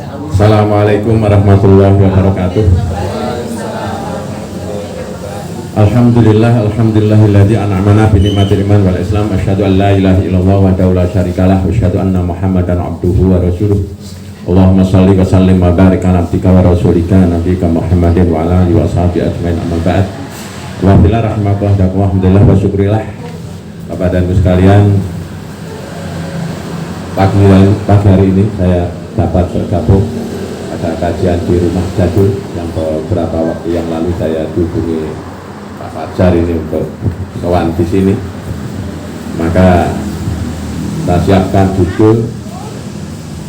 Assalamualaikum warahmatullahi wabarakatuh. Alhamdulillahilladzi an'amana bi ni'matil iman wal islam. Asyhadu an la ilaha illallah wahdahu la syarikalah wa asyhadu anna Muhammadan abduhu wa rasuluh. Allahumma shalli wa sallim wa barik ala abdika wa rasulika nabiyika Muhammadin wa ala alihi wa sahbihi ajmain, amma ba'd. Alhamdulillah rahimakumullah wa alhamdulillah wa syukrillah. Bapak dan Ibu sekalian, pagi hari ini saya dapat bergabung pada kajian di Rumah Jadul yang beberapa waktu yang lalu saya dihubungi Pak Fajar ini untuk kawan di sini. Maka saya siapkan judul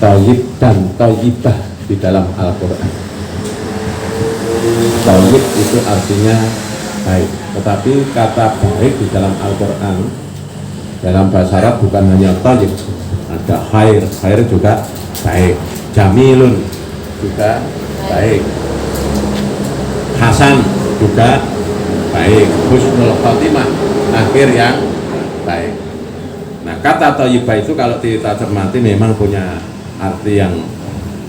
Thayyib dan Thayyibah di dalam Al-Quran. Thayyib itu artinya baik, tetapi kata baik di dalam Al-Quran dalam bahasa Arab bukan hanya thayyib, ada khair juga baik, jamilun juga baik, hasan juga baik, husnul khotimah, akhir yang baik. Nah, kata thayyibah itu kalau kita cermati memang punya arti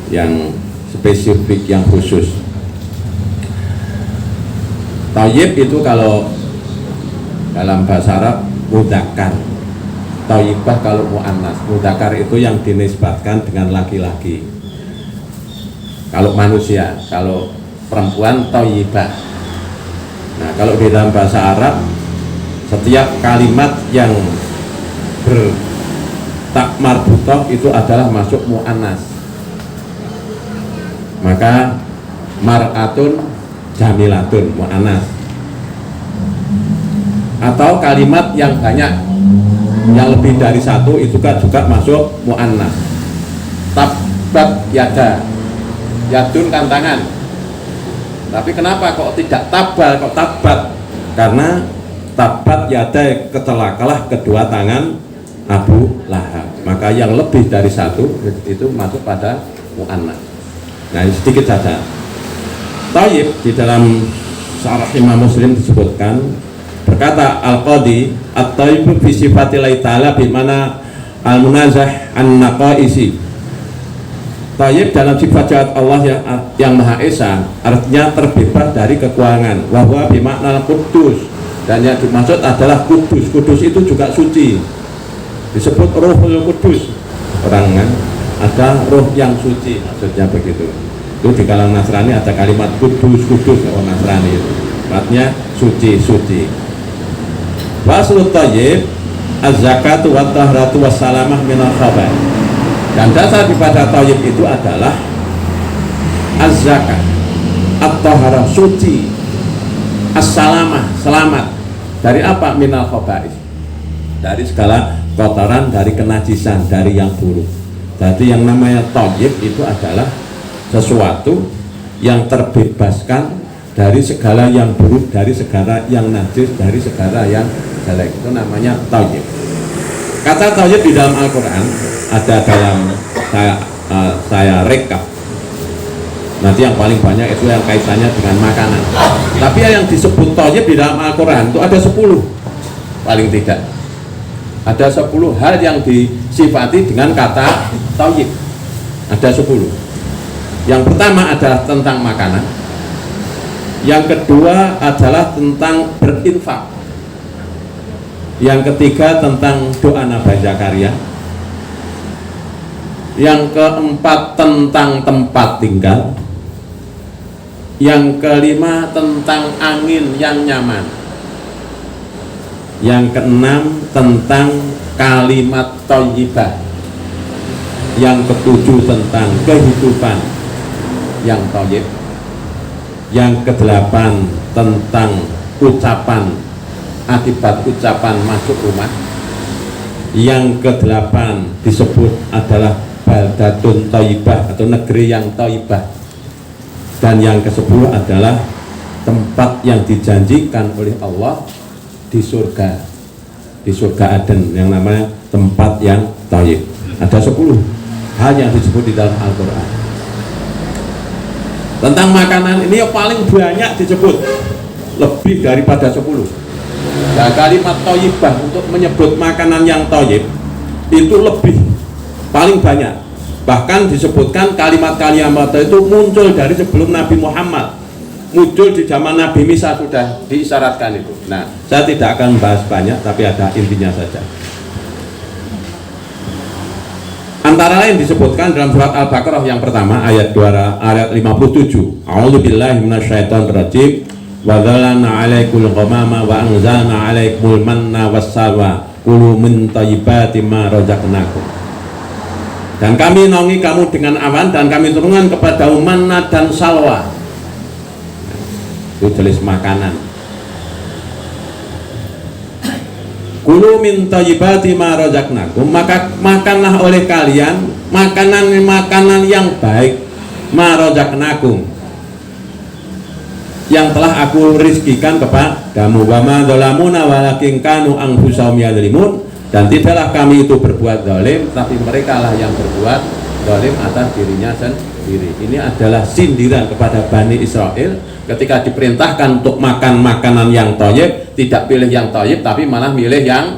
yang spesifik, yang khusus. Thayyib itu kalau dalam bahasa Arab mudzakkar, thayyibah kalau muannas. Mudzakkar itu yang dinisbatkan dengan laki-laki, kalau manusia. Kalau perempuan thayyibah. Nah, kalau di dalam bahasa Arab setiap kalimat yang tak marbutoh itu adalah masuk muannas. Maka mar'atun jamilatun muannas. Atau kalimat yang banyak, yang lebih dari satu itu kan juga masuk muannas. Tabbat yada, yadun kan tangan. Tapi kenapa kok tidak tabal, kok tabat? Karena tabat yada, kecelakalah kedua tangan Abu Lahab. Maka yang lebih dari satu itu masuk pada muannas. Nah, ini sedikit saja. Thayyib di dalam Syarah Imam Muslim disebutkan, berkata Al-Qadi, at-thayyibu fi sifatillahi ta'ala bimana al-munazah an-naqaisi. Thayyib dalam sifat zat Allah yang Maha Esa, artinya terbebas dari kekurangan. Wa huwa bimakna qudus, dan yang dimaksud adalah kudus. Kudus itu juga suci, disebut Ruhul Kudus. Orang kan ada roh yang suci, maksudnya begitu. Itu di kalangan Nasrani ada kalimat kudus kalau Nasrani itu artinya suci. Waslut thayyib az-zakatu wa tahratu wa salamah minal khabath. Dan dasar daripada thayyib itu adalah az-zakat, at-taharah suci, as-salamah selamat dari apa? Minal khabath, dari segala kotoran, dari kenajisan, dari yang buruk. Jadi yang namanya thayyib itu adalah sesuatu yang terbebaskan dari segala yang buruk, dari segala yang najis, dari segala yang jelek. Itu namanya thayyib. Kata thayyib di dalam Al-Quran ada dalam saya rekap. Nanti yang paling banyak itu yang kaitannya dengan makanan. Tapi yang disebut thayyib di dalam Al-Quran itu ada 10 paling tidak. Ada 10 hal yang disifati dengan kata thayyib. Ada 10. Yang pertama adalah tentang makanan. Yang kedua adalah tentang berinfak. Yang ketiga tentang doa Nabi Zakaria. Yang keempat tentang tempat tinggal. Yang kelima tentang angin yang nyaman. Yang keenam tentang kalimat thayyibah. Yang ketujuh tentang kehidupan yang thayyib. Yang kedelapan tentang ucapan, akibat ucapan masuk rumah. Yang kedelapan disebut adalah baldatun thayyibah atau negeri yang thayyibah. Dan yang ke-10 adalah tempat yang dijanjikan oleh Allah di surga, di surga Aden, yang namanya tempat yang thayyib. Ada 10 hal yang disebut di dalam Al-Quran. Tentang makanan ini yang paling banyak disebut, lebih daripada 10. Nah, kalimat thayyibah untuk menyebut makanan yang thayyib itu lebih, paling banyak. Bahkan disebutkan kalimat-kalimat itu muncul dari sebelum Nabi Muhammad, muncul di zaman Nabi Musa sudah diisyaratkan itu. Nah, saya tidak akan bahas banyak, tapi ada intinya saja. Antara lain disebutkan dalam surat Al-Baqarah yang pertama ayat 57. A'udzubillahi minasyaitonirrajim. Wa dzalna 'alaikul ghamama wa anzalna 'alaikumul manna wassalwa kulu min thayyibati ma razaqnakum. Dan kami naungi kamu dengan awan dan kami turunkan kepadamu manna dan salwa. Itu jenis makanan. Kulu min thayyibati ma razaqnakum, maka makanlah oleh kalian makanan yang baik, ma razaqnakum, yang telah aku rizkikan kepadamu. Wa ma dzalamuna walakin kanu anfusahum yadzlimun, dan tidaklah kami itu berbuat zalim, tapi mereka lah yang berbuat zalim atas dirinya sendiri. Ini adalah sindiran kepada Bani Israel ketika diperintahkan untuk makan makanan yang thayyib, tidak pilih yang thayyib tapi malah milih yang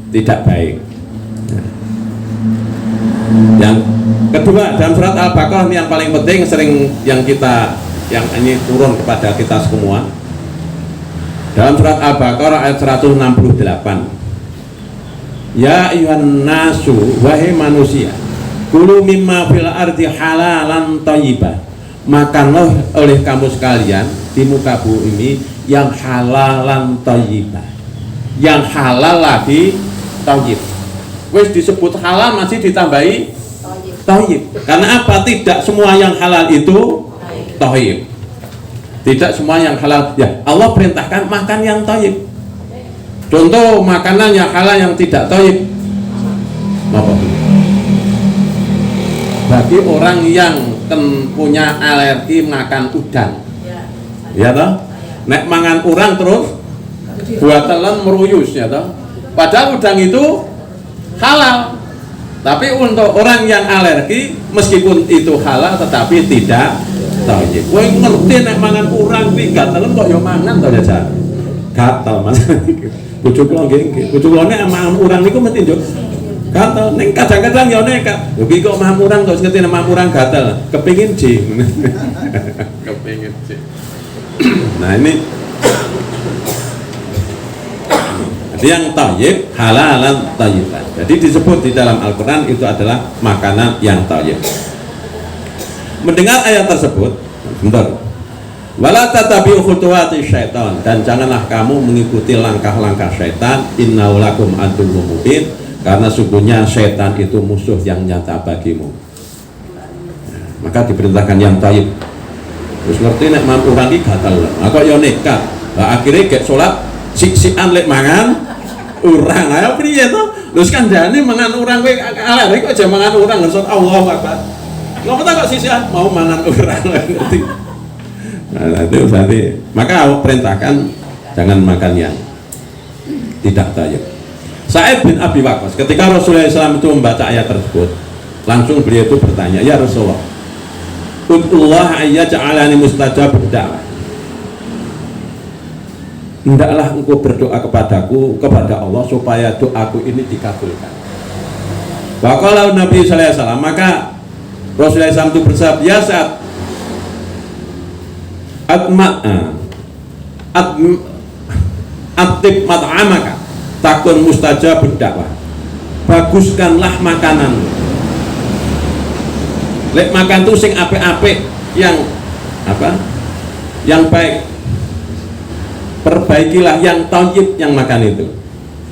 tidak baik. Yang kedua, dalam surat Al-Baqarah ini yang paling penting, sering yang ini turun kepada kita semua. Dalam surat Al-Baqarah ayat 168. Ya ayyuhan nasu, wahai manusia, kulu mimma fil ardi halalan thayyibah, makanlah oleh kamu sekalian di muka bumi ini yang halalan thayyibah, yang halal lagi thayyib. Wis disebut halal masih ditambahi thayyib. Karena apa? Tidak semua yang halal itu thayyib. Tidak semua yang halal. Ya, Allah perintahkan makan yang thayyib. Contoh makanan yang halal yang tidak thayyib apa? Bagi orang yang punya alergi makan udang, ya toh, nek mangan urang terus buat telan meruyus, ya toh. Padahal udang itu halal, tapi untuk orang yang alergi meskipun itu halal tetapi tidak thayyib. Kowe ngerti nek mangan urang kuwi gatelan kok ya mangan to ya, gatel Mas. Bojo kula nggih, bojo kula nek mangan urang niku mesti njuk gatel, ning kadang-kadang ya nekat. Lho iki kok mamurang kok ngerti nek mamurang gatel, kepengin jing. Kepengin jing. Nah, ini yang thayyib, halalan thayyiban. Jadi disebut di dalam Al-Qur'an itu adalah makanan yang thayyib. Mendengar ayat tersebut, bentar. Wala tatabi'u khutuwati syaitan, dan janganlah kamu mengikuti langkah-langkah syaitan. Innahu lakum aduwwum mubin, karena sungguhnya syaitan itu musuh yang nyata bagimu. Nah, maka diperintahkan yang thayyib. Terus ngerti nek mampu rangi gatal. Kok yo nekat. Lah akhire gek salat sik-sikan lek mangan urang. Ayo priye to? Lho kandhane mangan urang kowe alergi kok aja mangan urang. Ngerti Allahu Akbar. Lho kok sik-sikan mau mangan urang ngerti. Nah, itu berarti maka Allah perintahkan jangan makan yang tidak thayyib. Sa'id bin Abi Waqqas ketika Rasulullah SAW itu membaca ayat tersebut, langsung beliau itu bertanya, ya Rasulullah, ud'ullah ayyaj'alani mustajab da'wah, hendaklah engkau berdoa kepadaku, kepada Allah supaya doaku ini dikabulkan. Waqala Nabi sallallahu alaihi wasallam, maka Rasulullah SAW itu bersabda, ya Sa'ad, atib mat'amaka takun mustajab dakwah, baguskanlah makanan. Lek makan tuh sing apik-apik, yang apa? Yang baik. Perbaikilah yang thayyib yang makan itu.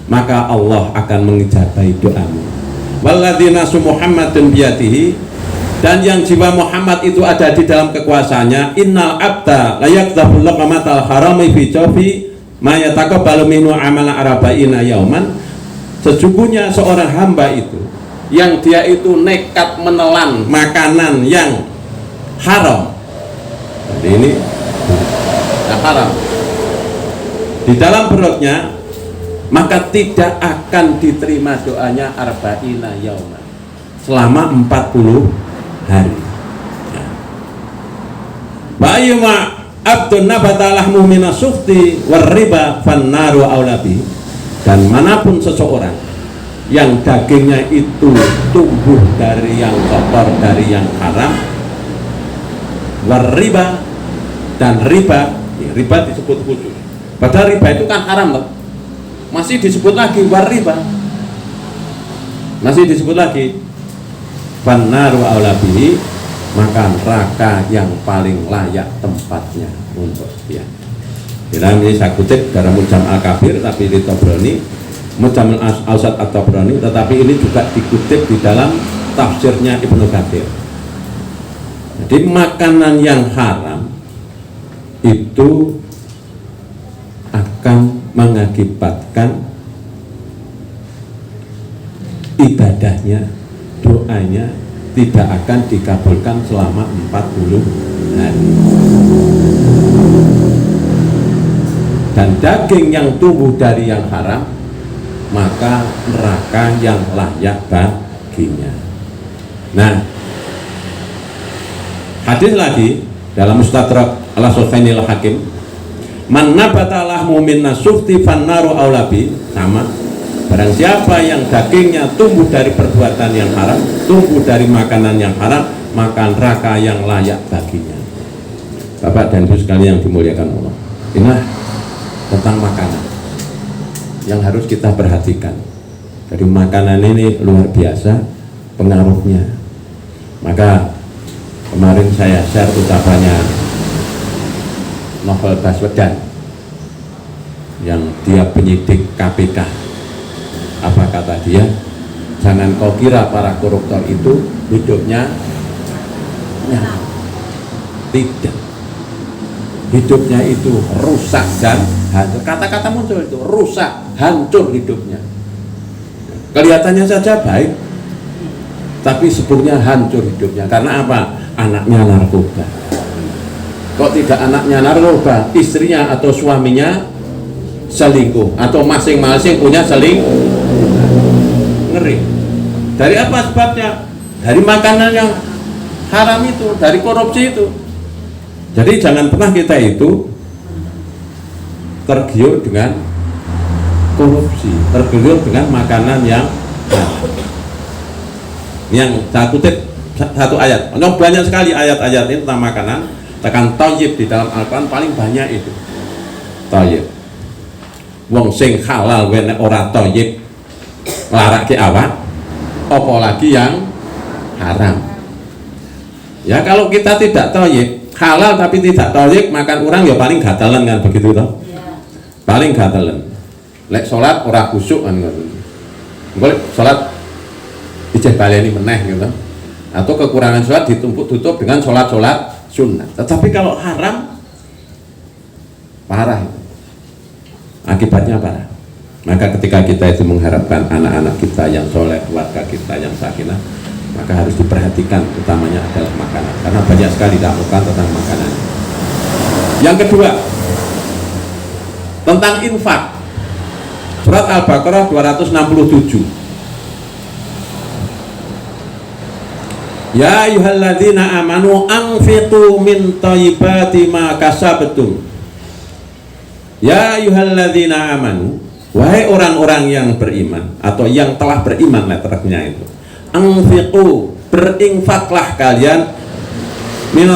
Maka Allah akan mengijabahi doamu. Walladzi nasu Muhammadun biyadihi, dan yang jiwa Muhammad itu ada di dalam kekuasaannya. Innal abda la yakdhabu laqamatal harami fi jawfi ma yataqabbalu minhu amala arba'ina yauman. Sesungguhnya seorang hamba itu yang dia itu nekat menelan makanan yang haram. Jadi ini yang haram di dalam perutnya, maka tidak akan diterima doanya arba'ina yauman, selama 40 hari. Ba'yuma abdun nabata lahmu minasufti warriba fannaru aulabi, dan manapun seseorang yang dagingnya itu tumbuh dari yang kotor, dari yang haram, wariba, dan riba. Riba disebut khusus, padahal riba itu kan haram loh, masih disebut lagi wariba, masih disebut lagi fannaru aulabihi, maka neraka yang paling layak tempatnya untuk dia. Dalam ini saya kutip dari Mujam Al-Kabir, tapi di Tabrani, Mujam Al-Awsat At-Tabrani, tetapi ini juga dikutip di dalam tafsirnya Ibnu Katsir. Jadi makanan yang haram itu akan mengakibatkan ibadahnya, doanya tidak akan dikabulkan selama 40 hari. Dan daging yang tumbuh dari yang haram, maka neraka yang layak baginya. Nah, hadis lagi dalam Mustadrak Al-Sukhainil Hakim, man nabata lahmu min nasufti fannaru aulabi, sama, barang siapa yang dagingnya tumbuh dari perbuatan yang haram, tumbuh dari makanan yang haram, maka neraka yang layak baginya. Bapak dan Ibu sekalian yang dimuliakan Allah, inilah tentang makanan yang harus kita perhatikan. Jadi makanan ini luar biasa pengaruhnya. Maka kemarin saya share ucapannya Novel Baswedan yang dia penyidik KPK. Apa kata dia? Jangan kau kira para koruptor itu hidupnya nyaman. Tidak, hidupnya itu rusak dan hancur. Kata-kata muncul itu, rusak, hancur hidupnya. Kelihatannya saja baik, tapi sebenarnya hancur hidupnya. Karena apa? Anaknya narkoba. Kok tidak anaknya narkoba, istrinya atau suaminya selingkuh, atau masing-masing punya selingkuh. Ngeri. Dari apa sebabnya? Dari makanan yang haram itu, dari korupsi itu. Jadi jangan pernah kita itu tergiur dengan korupsi, tergiur dengan makanan yang haram. Yang saya kutip satu ayat, banyak sekali ayat-ayat ini tentang makanan. Tekan thayyib di dalam Al-Quran paling banyak itu thayyib. Wong sing halal wene ora thayyib larake awak, apa lagi yang haram. Ya kalau kita tidak thayyib, halal tapi tidak thayyib, makan orang ya paling gatalan kan, begitu toh? Paling gatalan. Lek salat ora khusyuk kan ngono. Engko salat ijeh baleni meneh gitu. Atau kekurangan salat ditutup dengan salat-salat sunnah. Tetapi kalau haram, parah itu. Akibatnya parah. Maka ketika kita itu mengharapkan anak-anak kita yang soleh, keluarga kita yang sakinah, maka harus diperhatikan, utamanya adalah makanan, karena banyak sekali dakwaan tentang makanan. Yang kedua, tentang infak. Surat Al-Baqarah 267. Ya ayyuhalladzina amanu anfiqu min thayyibati ma kasabtum. Ya ayyuhalladzina amanu, wahai orang-orang yang beriman atau yang telah beriman, letternya itu. Anfiqu, berinfaklah kalian min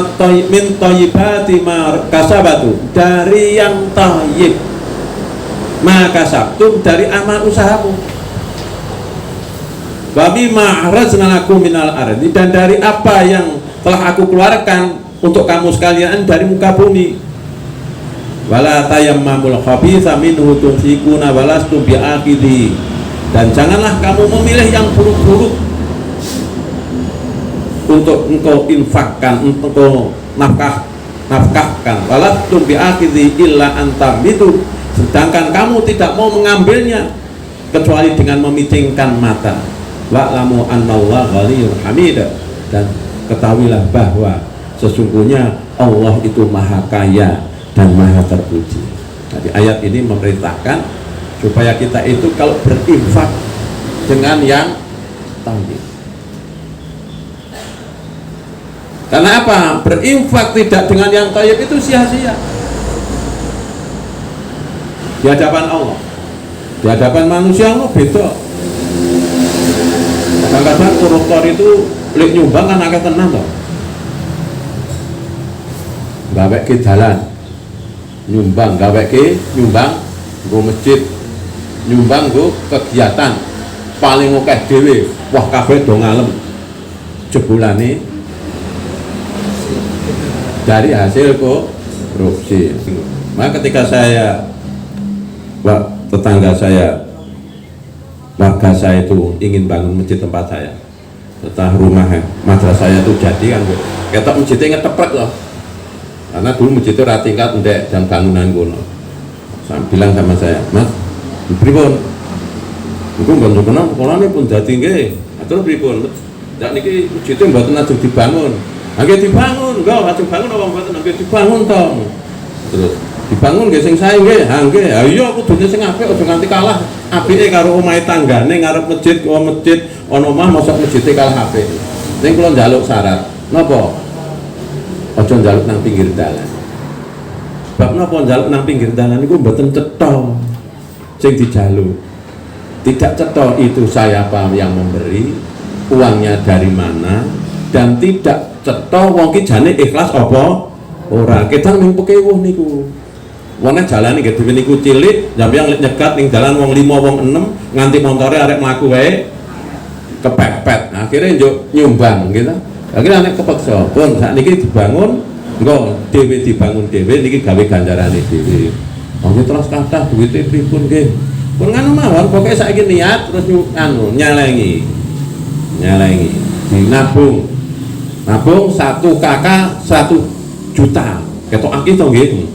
thayyibati ma kasabtum, dari yang thayyib, ma kasabtum, dari amal usahamu. Babi ma'arazna lakum minal ardi, dan dari apa yang telah aku keluarkan untuk kamu sekalian dari muka bumi. Wala tayammamul khabitha minhu tunfikuna walastum bi'aqidhi, dan janganlah kamu memilih yang buruk-buruk untuk engkau infakkan, untuk engkau nafkahkan. Walastum bi'aqidhi illa antam itu, sedangkan kamu tidak mau mengambilnya kecuali dengan memitingkan mata. Wa'lamu annallaha ghaniyyun hamid, dan ketahuilah bahwa sesungguhnya Allah itu maha kaya dan maha terpuji. Jadi ayat ini memerintahkan supaya kita itu kalau berinfak dengan yang thayyib. Karena apa? Berinfak tidak dengan yang thayyib itu sia-sia di hadapan Allah. Di hadapan manusia Allah beda. Kadang-kadang koruptor itu lek nyumbang kan akeh tenan to. Gaweke dalan. Nyumbang nggo masjid. Nyumbang nggo kegiatan paling akeh dhewe. Wah kabeh do ngalem. Jebulane dari hasil korupsi. Maka ketika tetangga saya, warga saya itu ingin bangun masjid tempat saya, setelah rumah madrasah saya itu jadi kan, ketok masjidnya ngeteprek loh, karena dulu masjid itu tingkat ndek dan bangunan kuno. Saya bilang sama saya, Mas, pripun? Iku mboten kenal, sekolahnya pun dadi nggih. Terus pripun? Dak niki masjidnya mboten ajeng dibangun. Nggih dibangun, enggak ajeng bangun apa mboten nggih dibangun to. Terus dibangun nggih sing sae nggih. Ha nggih. Ha iya kudune sing apik aja nganti kalah apike karo omahe tanggane ngarep masjid ana omah mosok masjide kalah apik. Ning kula njaluk syarat. Napa? Aja njaluk nang pinggir dalan. Bab napa njaluk nang pinggir dalan niku mboten cetha sing dijaluk. Tidak cetha itu saya apa yang memberi, uangnya dari mana, dan tidak cetha wong ki jane ikhlas apa ora. Kedang ning pekewuh niku. Wonge jalan nggih dhewe niku cilik, sampeyan nyegat ning dalan wong 5 wong 6 nganti montore arek mlaku wae kepepet. Akhire njuk nyumbang gitu. Akhire nek kepeksa, pun sakniki dibangun, engko dhewe dibangun dhewe niki gawe ganjarane dhewe. Wong terus kathah duwite pripun nggih. Pun ngono mawon, pokoke saiki niat terus nyalengi. Dinabung. Nabung 1 KK 1 juta. Ketok akeh to nggih.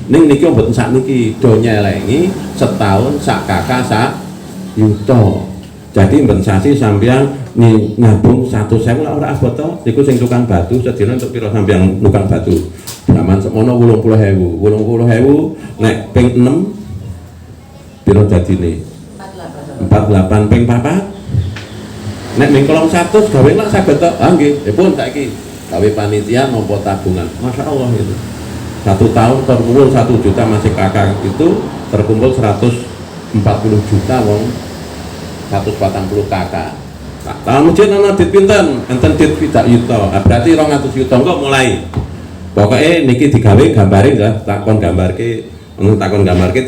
Ning niki mboten sakniki do nyelengi setahun sak kakak sak yuto. Jadi mboten sasi sampeyan nabung 100.000 lah ora abot to. Niku sing tukang batu sedina untuk pira sampeyan tukang batu. Zaman semono 80.000. 80.000 nek ping 6 pira dadine? 48 ping 4. Nek ming kolong 100 gawe lak saged to. Ha nggih, pun saiki gawe panitia nampa tabungan. Masyaallah itu. 1 tahun terkumpul 1 juta masih kakak itu terkumpul 140 juta wong 140 kakak. Nah, tahun masjid ana dit pinten? Enten dit 3 yuta. Berarti 200 yuta kok mulai. Pokoknya niki digawe gambare ya, takon gambarke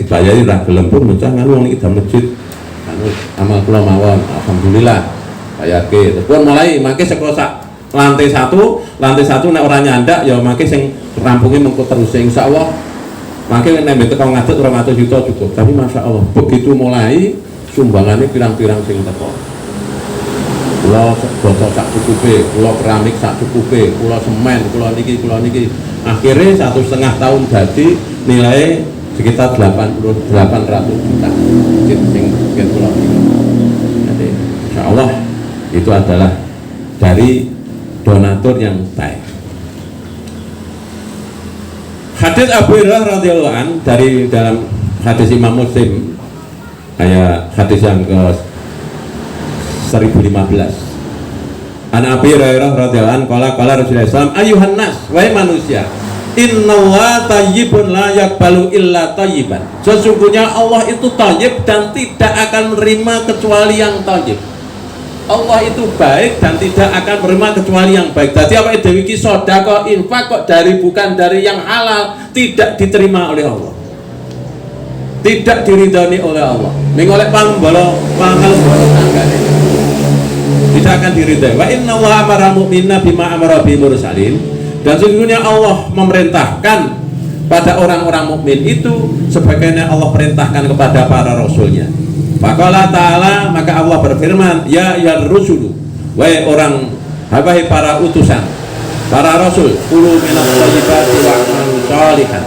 dibayari ra gelem pun mencah nganu wong niki dam masjid. Anu amal kula mawon. Alhamdulillah. Bayarke. Terus pun mulai mangke saka sak lantai satu nek ora nyandak ya mangke sing rampunge mengko terus insyaallah mangke nek teko ngadeg 200 juta cukup. Tapi masyaallah begitu mulai sumbangannya pirang-pirang sing teko. Kula botol sak cukupe, kula keramik sak cukupe, kula semen, kula niki. Akhirnya 1,5 tahun jadi nilai sekitar 800 juta. Sing kula. Jadi insyaallah itu adalah dari donatur yang baik. Hadis Abu Hurairah radhiyallahu an dari dalam hadis Imam Muslim, hadis yang ke 1015. An Abi Hurairah radhiyallahu an qala Rasulullah sallallahu ayuhan nas, wahai manusia, innallaha thayyibun la yaqbalu illa thayyiban. Sesungguhnya Allah itu thayyib dan tidak akan menerima kecuali yang thayyib. Allah itu baik dan tidak akan menerima kecuali yang baik. Jadi apa dewi ki sedekah infak kok bukan dari yang halal tidak diterima oleh Allah. Tidak diridhani oleh Allah. Ning oleh panggala tanggane. Tidak akan diridhai. Wa inna Allah amara mu'minina bima amara bi mursalin. Dan sesungguhnya Allah memerintahkan pada orang-orang mukmin itu sebagaimana Allah perintahkan kepada para rasulnya. Faqala ta'ala, maka Allah berfirman, ya rusulu, wahai orang, wahai para utusan, para rasul, kulu minat thayyibati wa'malu sholihan.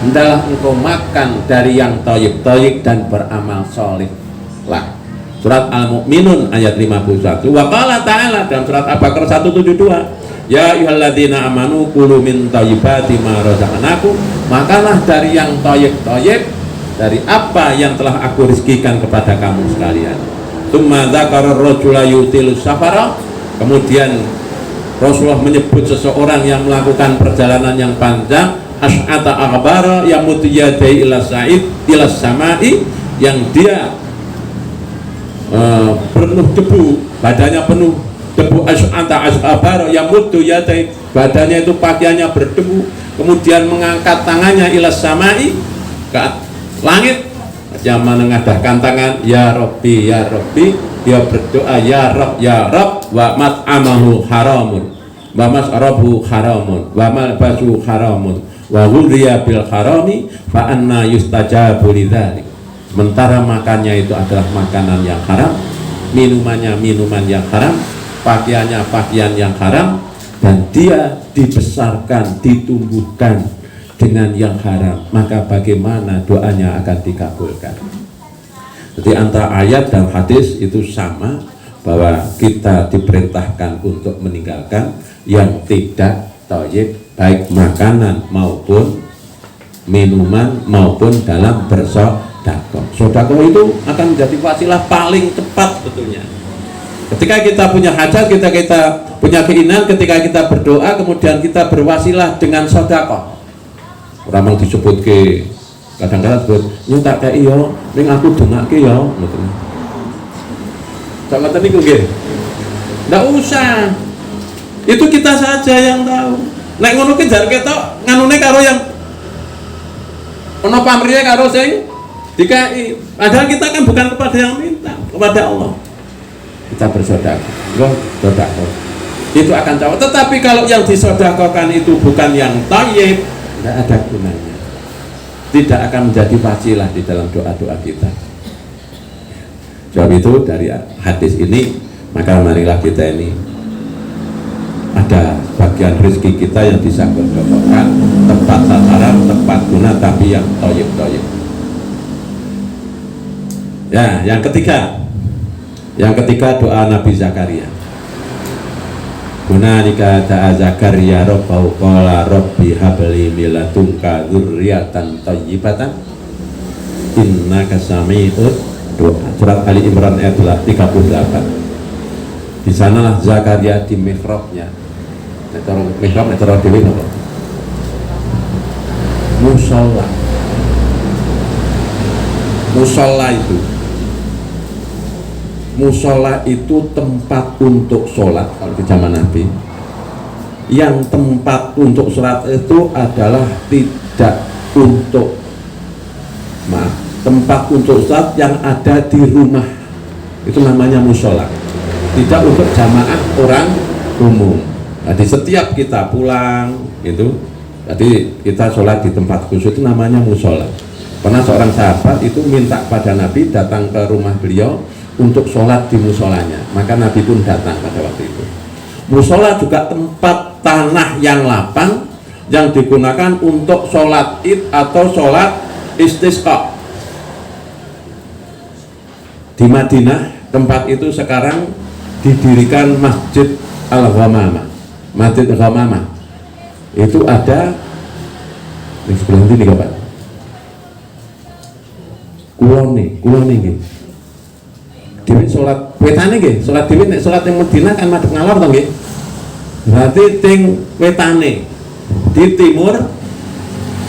Hendaklah engkau makan dari yang thayyib dan beramal sholih lah. Surat Al-Mu'minun ayat 51. Wa qala ta'ala dalam surat Al-Baqarah 172, ya ayyuhalladzina amanu kulu min thayyibati ma razaqnakum, makanlah dari yang thayyib dari apa yang telah aku rizkikan kepada kamu sekalian. Tsumma dzakara ar-rajula yutilu safara, kemudian Rasulullah menyebut seseorang yang melakukan perjalanan yang panjang, as'ata akhbara yamutu yadai ila sa'id ila samai, yang dia penuh debu badannya penuh debu as'anta as'abar yang mutu yadai, badannya itu pakaiannya berdebu, kemudian mengangkat tangannya ilas samai ke langit, yang menengadahkan tangan ya Rabbi ya Rabbi, dia berdoa ya Rabb wa mat'amahu haramun wa mas'arabu haramun wa malbasu haramun wa ghudhiya bil harami fa anna yustajabu lidzalik. Sementara makannya itu adalah makanan yang haram, minumannya minuman yang haram, pakaiannya pakaian yang haram, dan dia dibesarkan, ditumbuhkan dengan yang haram, maka bagaimana doanya akan dikabulkan? Jadi antara ayat dan hadis itu sama, bahwa kita diperintahkan untuk meninggalkan yang tidak thayyib, baik makanan maupun minuman maupun dalam bersedekah. Sedekah itu akan menjadi wasilah paling cepat sebetulnya. Ketika kita punya hajat, kita punya keinginan, ketika kita berdoa, kemudian kita berwasilah dengan sedekah. Orang disebut ke kadang-kadang sebut nyata kayak iyo, ning aku dengake yo, ngoten. Sak niku nggih. Ndak usah. Itu kita saja yang tahu. Nek ngono ki jar ketok nganune karo yang ono pamrih karo sing dikai. Padahal kita kan bukan kepada yang minta, kepada Allah. Kita bersedekah, sedekah. Itu akan jauh. Tetapi kalau yang disedekahkan itu bukan yang thayyib, tidak ada gunanya, tidak akan menjadi wasilah di dalam doa-doa kita. Sebab itu dari hadis ini, maka marilah kita ini ada bagian rezeki kita yang bisa berdoakan, tepat sasaran, tepat guna, tapi yang thayyib. Ya, yang ketiga doa Nabi Zakaria. Hunalika da'a Zakaria rabbahu qala rabbi habli min ladunka dzurriyyatan thayyibatan innaka sami'ud du'a. Surat Ali Imran ayat 38. Di sanalah Zakaria di mihrabnya. Mihrab dewe napa? Musalla. Musola itu tempat untuk sholat kalau di zaman Nabi. Yang tempat untuk sholat itu adalah tidak untuk tempat untuk sholat yang ada di rumah, itu namanya musola. Tidak untuk jamaah orang umum. Jadi setiap kita pulang itu, jadi kita sholat di tempat khusus, itu namanya musola. Pernah seorang sahabat itu minta pada Nabi datang ke rumah beliau untuk sholat di musolanya, maka Nabi pun datang pada waktu itu. Musola juga tempat tanah yang lapang yang digunakan untuk sholat id atau sholat istisqa. Di Madinah tempat itu sekarang didirikan Masjid Al-Ghamamah. Masjid Al-Ghamamah itu ada di sebelah sini Pak. Kulon nih. Dewi sholat wetane nggih, sholat dewi nek sholat yang Madinah kan madhep ngalor to nggih. Berarti ting wetane di timur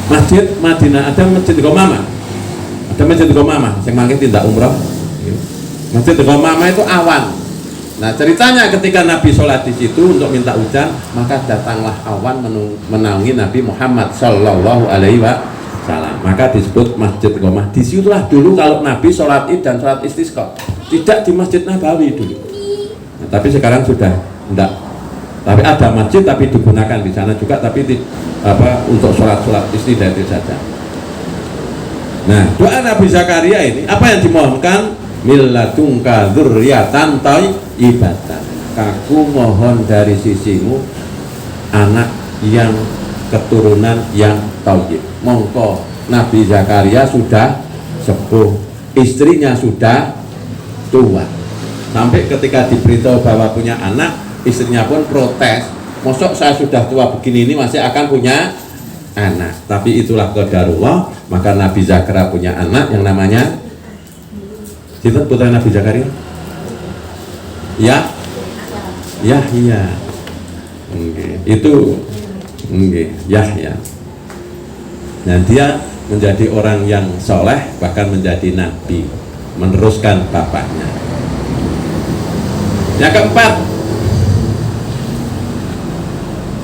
Masjid Madinah ada Masjid Ghamamah. Ada Masjid Ghamamah sing mangke tindak umroh. Masjid Ghamamah itu awan. Nah, ceritanya ketika Nabi sholat di situ untuk minta hujan, maka datanglah awan menaungi Nabi Muhammad sallallahu alaihi wasallam. Maka disebut Masjid Ghamamah. Disitulah dulu kalau Nabi sholat id dan sholat istisqa. Tidak di Masjid Nabawi dulu. Nah, tapi sekarang sudah enggak. Tapi ada masjid tapi digunakan di sana juga, tapi untuk sholat istidah itu saja. Nah, doa Nabi Zakaria ini apa yang dimohonkan? Milladunka dzurriyyatan thayyibatan. Aku mohon dari sisimu anak yang keturunan yang thayyib. Mongko Nabi Zakaria sudah sepuh, istrinya sudah tua, sampai ketika diberitahu bahwa punya anak, istrinya pun protes, mosok saya sudah tua begini ini masih akan punya anak. Tapi itulah qadarullah, maka Nabi Zakaria punya anak yang namanya siapa putra Nabi Zakaria? Yahya. Itu Yahya. Dan dia menjadi orang yang soleh, bahkan menjadi nabi, meneruskan bapaknya. Yang keempat,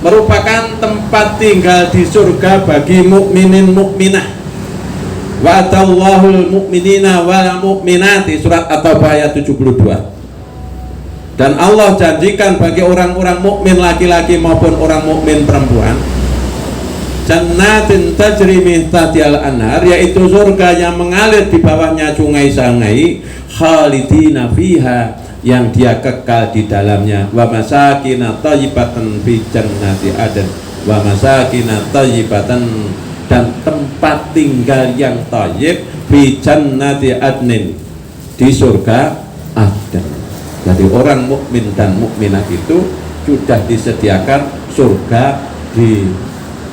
merupakan tempat tinggal di surga bagi mukminin mukminah. Wa'adallahul mu'minina wal mu'minati, surat At-Taubah ayat 72. Dan Allah janjikan bagi orang-orang mukmin laki-laki maupun orang mukmin perempuan, jannatin tajri min tahtihal anhar, yaitu surga yang mengalir di bawahnya sungai-sungai, khalidina fiha, yang dia kekal di dalamnya, wa masakina thayyibatan fi jannati adn, wa masakina thayyibatan, dan tempat tinggal yang thayyib fi jannati adnin, di surga Adn. Jadi orang mukmin dan mukminah itu sudah disediakan surga, di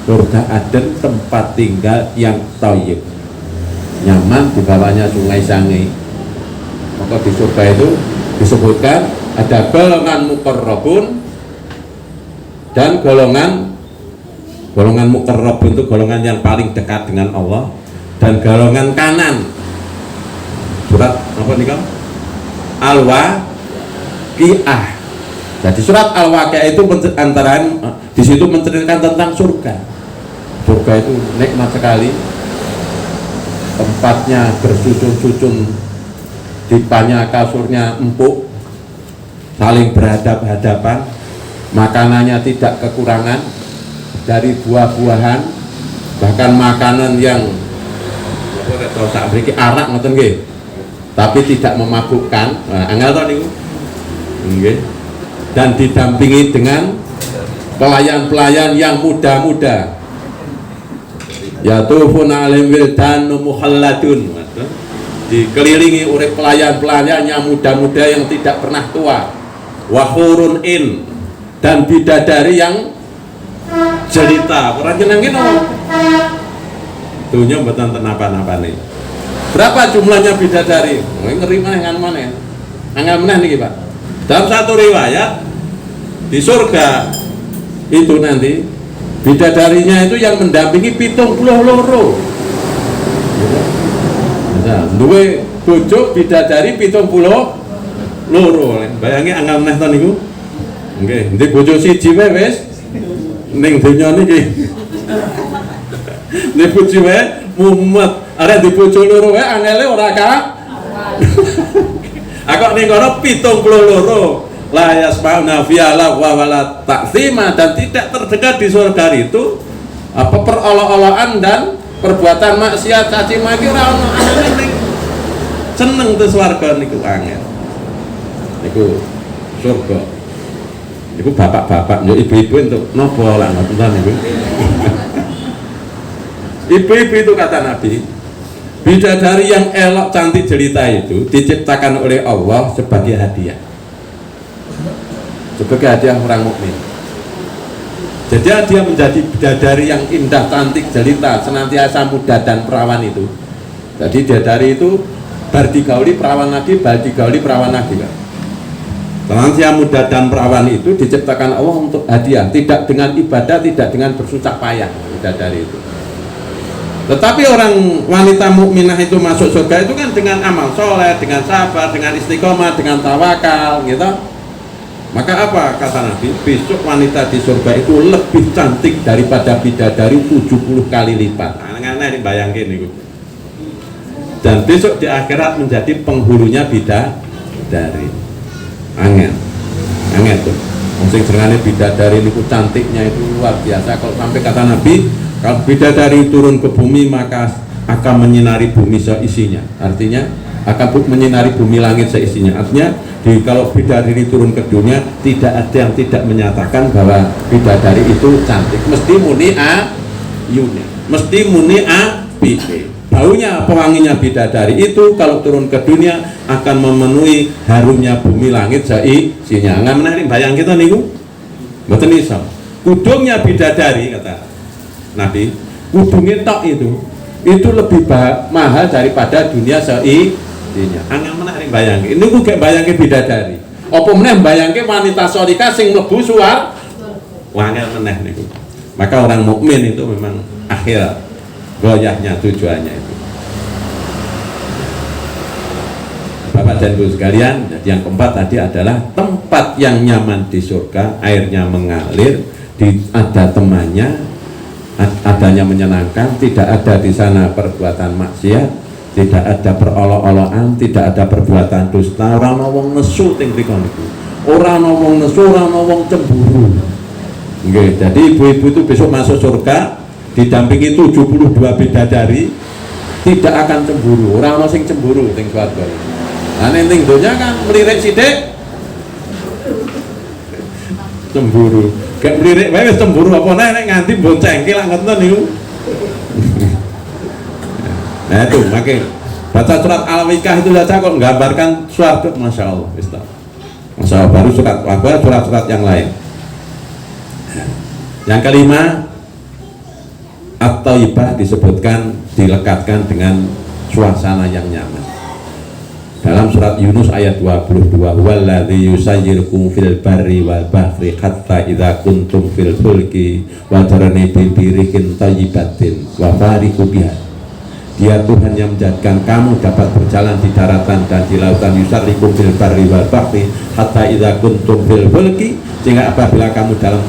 surga Adn, tempat tinggal yang thayyib, nyaman, di bawahnya sungai-sungai. Maka di surga itu disebutkan ada golongan muqarrabun dan golongan muqarrabun itu golongan yang paling dekat dengan Allah, dan golongan kanan. Surat apa nih kamu? Al-Waqiah. Jadi surat Al-Waqiah itu antara di situ menceritakan tentang surga. Surga itu nikmat sekali, tempatnya bersusun-susun, dipanya kasurnya empuk, saling berhadap-hadapan, makanannya tidak kekurangan dari buah-buahan, bahkan makanan yang arak ngoten nggih, tapi tidak memabukkan. Nah, angel to niku. Nggih. Dan didampingi dengan pelayan-pelayan yang muda-muda. Yatufuna alaihim wildanu mukhalladun. Dikelilingi oleh pelayan-pelayan yang muda-muda yang tidak pernah tua. Wa hurun in, dan bidadari yang jelita. Ora jenenge no. Dunya mboten tenapa-napane. Berapa jumlahnya bidadari? Ngeri maneh kan maneh. Angel meneh niki, Pak. Dalam satu riwayat di surga itu nanti bidadarinya itu yang mendampingi 72. Nah, duwe bojo bidadari 72. Bayangi angel meneh to niku. Nggih, ndek bojo siji wae wis ning donya niki. Nek bojo wae mumet, arek ndek bojo loro wae angele ora ka. Akok ning kono 72. La yasma'una fiha lagwa wala ta'thima, dan tidak terdengar di surga itu apa perolok-olokan dan perbuatan maksiat, caci maki, ora ono. Seneng tuh swarga niku angel. Niku surga. Niku bapak-bapak, yo ibu-ibu untuk nopo lah ngoten niku. Ibu-ibu itu kata Nabi, bidadari yang elok cantik jelita itu diciptakan oleh Allah sebagai hadiah. Sebagai hadiah orang mukmin. Jadi dia menjadi bidadari yang indah, cantik, jelita, senantiasa muda dan perawan itu. Jadi bidadari itu bar digauli perawan lagi, bar digauli perawan lagi, Pak. Senantiasa muda dan perawan itu diciptakan Allah untuk hadiah, tidak dengan ibadah, tidak dengan bersusah payah bidadari itu. Tetapi orang wanita mukminah itu masuk surga itu kan dengan amal soleh, dengan sabar, dengan istiqomah, dengan tawakal, gitu. Maka apa kata Nabi? Besok wanita di surga itu lebih cantik daripada bidadari 70 kali lipat. Aneh-aneh bayangin itu. Dan besok di akhirat menjadi penghulunya bidadari. Angel tuh. Sing senengane bidadari niku cantiknya itu luar biasa. Kalau sampai kata Nabi, kalau bidadari turun ke bumi maka akan menyinari bumi seisinya. Artinya akan menyinari bumi langit seisinya. Artinya kalau bidadari turun ke dunia tidak ada yang tidak menyatakan bahwa bidadari itu cantik. Mesti muni ayune, mesti muni apike. Baunya, pewanginya bidadari itu kalau turun ke dunia akan memenuhi harumnya bumi langit seisinya. Nggak menarik bayang kita niku. Mboten iso. Kudungnya bidadari kata Nabi, kudungnya tok itu lebih mahal daripada dunia seisinya. Angel menarik bayangke. Ini gue bayangke bidadari. Apa meneh bayangke wanita sholika sing mlebu suar. Angel meneh niku. Maka orang mukmin itu memang akhir goyahnya tujuannya itu. Bapak dan Ibu sekalian, yang keempat tadi adalah tempat yang nyaman di surga, airnya mengalir, ada temannya, adanya menyenangkan, tidak ada di sana perbuatan maksiat, tidak ada perolok-olokan, tidak ada perbuatan dusta, ora ana wong nesu teng mriku niku. Ora ana wong nesu, ora ana wong cemburu. Nggih, jadi ibu-ibu itu besok masuk surga didampingi 72 bidadari, tidak akan cemburu. Ora ana sing cemburu teng swarga. Lah ning donya kan melirik sithik cemburu. Gak melirik wae wis cemburu apa nek nganti boncengke lak ngoten niku. Nah itu makin baca surat Al-Waqiah itu saja kok menggambarkan suatu, masya Allah, masya Allah. Baru surat-surat yang lain. Yang kelima, at-thayyibah disebutkan dilekatkan dengan suasana yang nyaman. Dalam surat Yunus ayat 22, walladzi yusayyirukum fil barri wal bahri hatta idza kuntum fil fulki wa tarani bi birikin thayyibatin wa fariqu biha. Dia Tuhan yang menjadikan kamu dapat berjalan di daratan dan di lautan, yusayyirukum fil barri wal bahri hatta idza kuntum fil fulki, sehingga apabila kamu dalam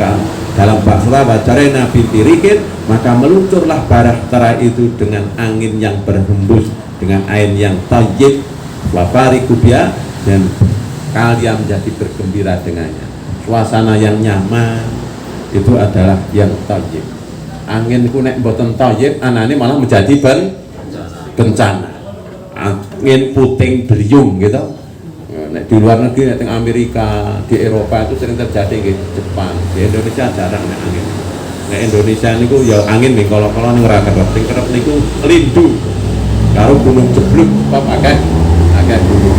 bahra wa tarana bi birikin, maka meluncurlah bahtera itu dengan angin yang berhembus, dengan air yang thayyib, wafari kubia, dan kalian menjadi bergembira dengannya. Suasana yang nyaman itu adalah yang thayyib. Angin ku nek mboten thayyib, anane malah menjadi bencana. Angin puting beliung gitu. Nek di luar negeri, nek di Amerika, di Eropa itu sering terjadi di Jepang. Di Indonesia jarang nek angin. Nek Indonesia niku ya angin ning kala-kala ning ora kerep. Sing kerep niku lindu karo gunung jebluk apa akeh gunung.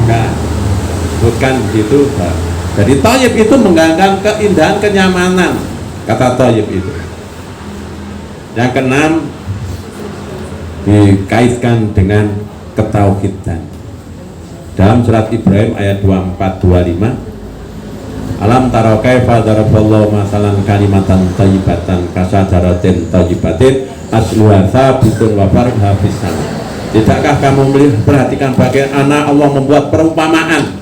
Nah, bukan gitu. Jadi thayyib itu mengganggu keindahan, kenyamanan, kata thayyib itu. Yang keenam, dikaitkan dengan ketauhidan. Dalam surat Ibrahim ayat 24-25, alam tara kaifa daraballahu masalan kalimatan thayyibatan kasajaratin thayyibatin asluha tsabitun wa farha fis sama. Tidakkah kamu perhatikan bagaimana Allah membuat perumpamaan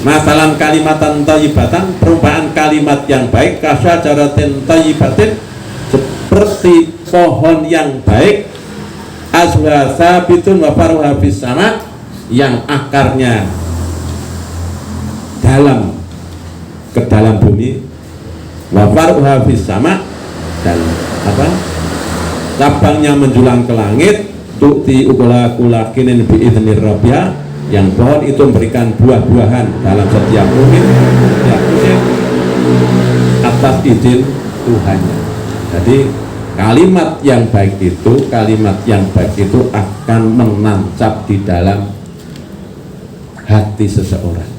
masalan kalimatan thayyibatan, perumpamaan kalimat yang baik, kasajaratin thayyibatin, seperti pohon yang baik, asluha tsabitun wa farha fis sama, yang akarnya ke dalam bumi, wa farha fis sama, dan cabangnya menjulang ke langit, tukti ukula kulakinin bi'idhnir rabbiha, yang pohon itu memberikan buah-buahan dalam setiap musim atas izin Tuhannya. Jadi kalimat yang baik itu akan menancap di dalam hati seseorang.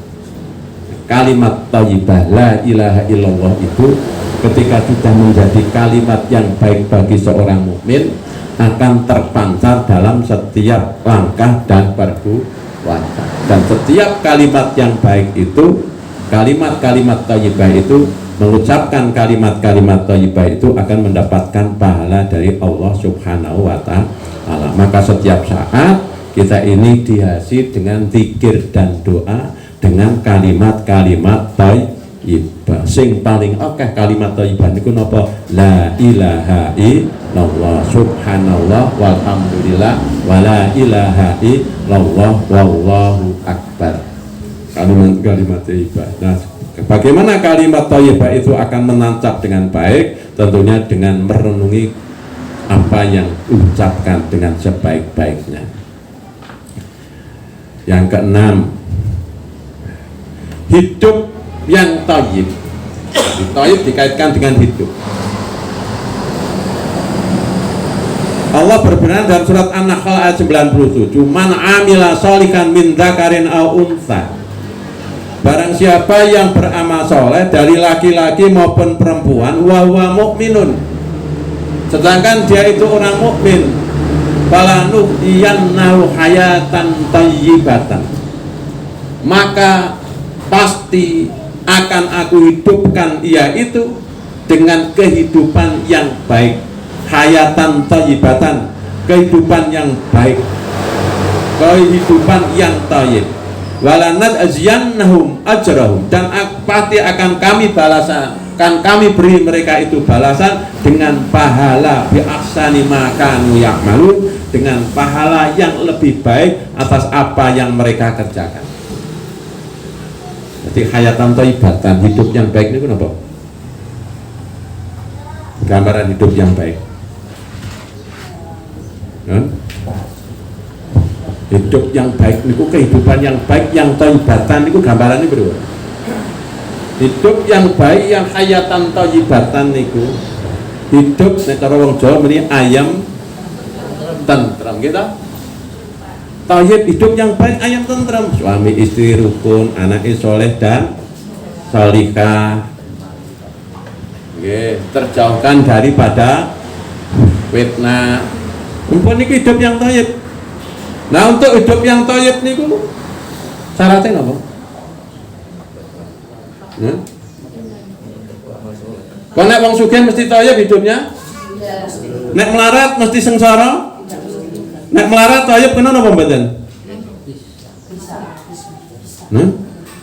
Kalimat thayyibah la ilaha illallah itu ketika sudah menjadi kalimat yang baik bagi seorang mukmin, akan terpancar dalam setiap langkah dan perbuatan. Dan setiap kalimat yang baik itu, kalimat-kalimat thayyibah itu, mengucapkan kalimat-kalimat thayyibah itu akan mendapatkan pahala dari Allah Subhanahu wa ta'ala. Maka setiap saat kita ini dihiasi dengan zikir dan doa dengan kalimat-kalimat thayyibah. Sing paling akeh kalimat thayyibah niku napa? La ilaha illallah, subhanallah, walhamdulillah, wala ilaha illallah, wallahu akbar. Kalimat thayyibah. Nah, bagaimana kalimat thayyibah itu akan menancap dengan baik? Tentunya dengan merenungi apa yang ucapkan dengan sebaik-baiknya. Yang keenam, hidup yang thayyib. Thayyib dikaitkan dengan hidup. Allah berfirman dalam surat An-Nahl ayat 97, man amila sholihan min dzakarin aw untha, barang siapa yang beramal soleh dari laki-laki maupun perempuan, wa huwa mukminun, sedangkan dia itu orang mukmin, falanuhyiyannahu hayatan thayyibatan, maka pasti akan aku hidupkan ia itu dengan kehidupan yang baik, hayatan thayyibatan, kehidupan yang baik. kehidupan yang thayyib. Walanat azyannahum ajrahum, dan pasti akan kami beri mereka itu balasan dengan pahala bi ahsani ma kanu ya'malun, dengan pahala yang lebih baik atas apa yang mereka kerjakan. Jadi hayatan thayyibatan, hidup yang baik ini apa? Gambaran hidup yang baik. Hidup yang baik niku, kehidupan yang baik yang thayyibatan niku gambarannya bro. Hidup yang baik yang hayatan thayyibatan niku hidup nek cara wong Jawa muni ayam tentram gitu. Thayyib hidup yang baik ayam tentram, suami istri rukun, anak soleh dan salihah. Nggih, terjauhkan daripada fitnah. Umpun niku hidup yang thayyib. Nah, untuk hidup yang thayyib niku syaratnya apa? Kok nek wong sugih mesti thayyib hidupnya? Nek melarat mesti sengsara? Nek melarat thayyib kena apa mboten?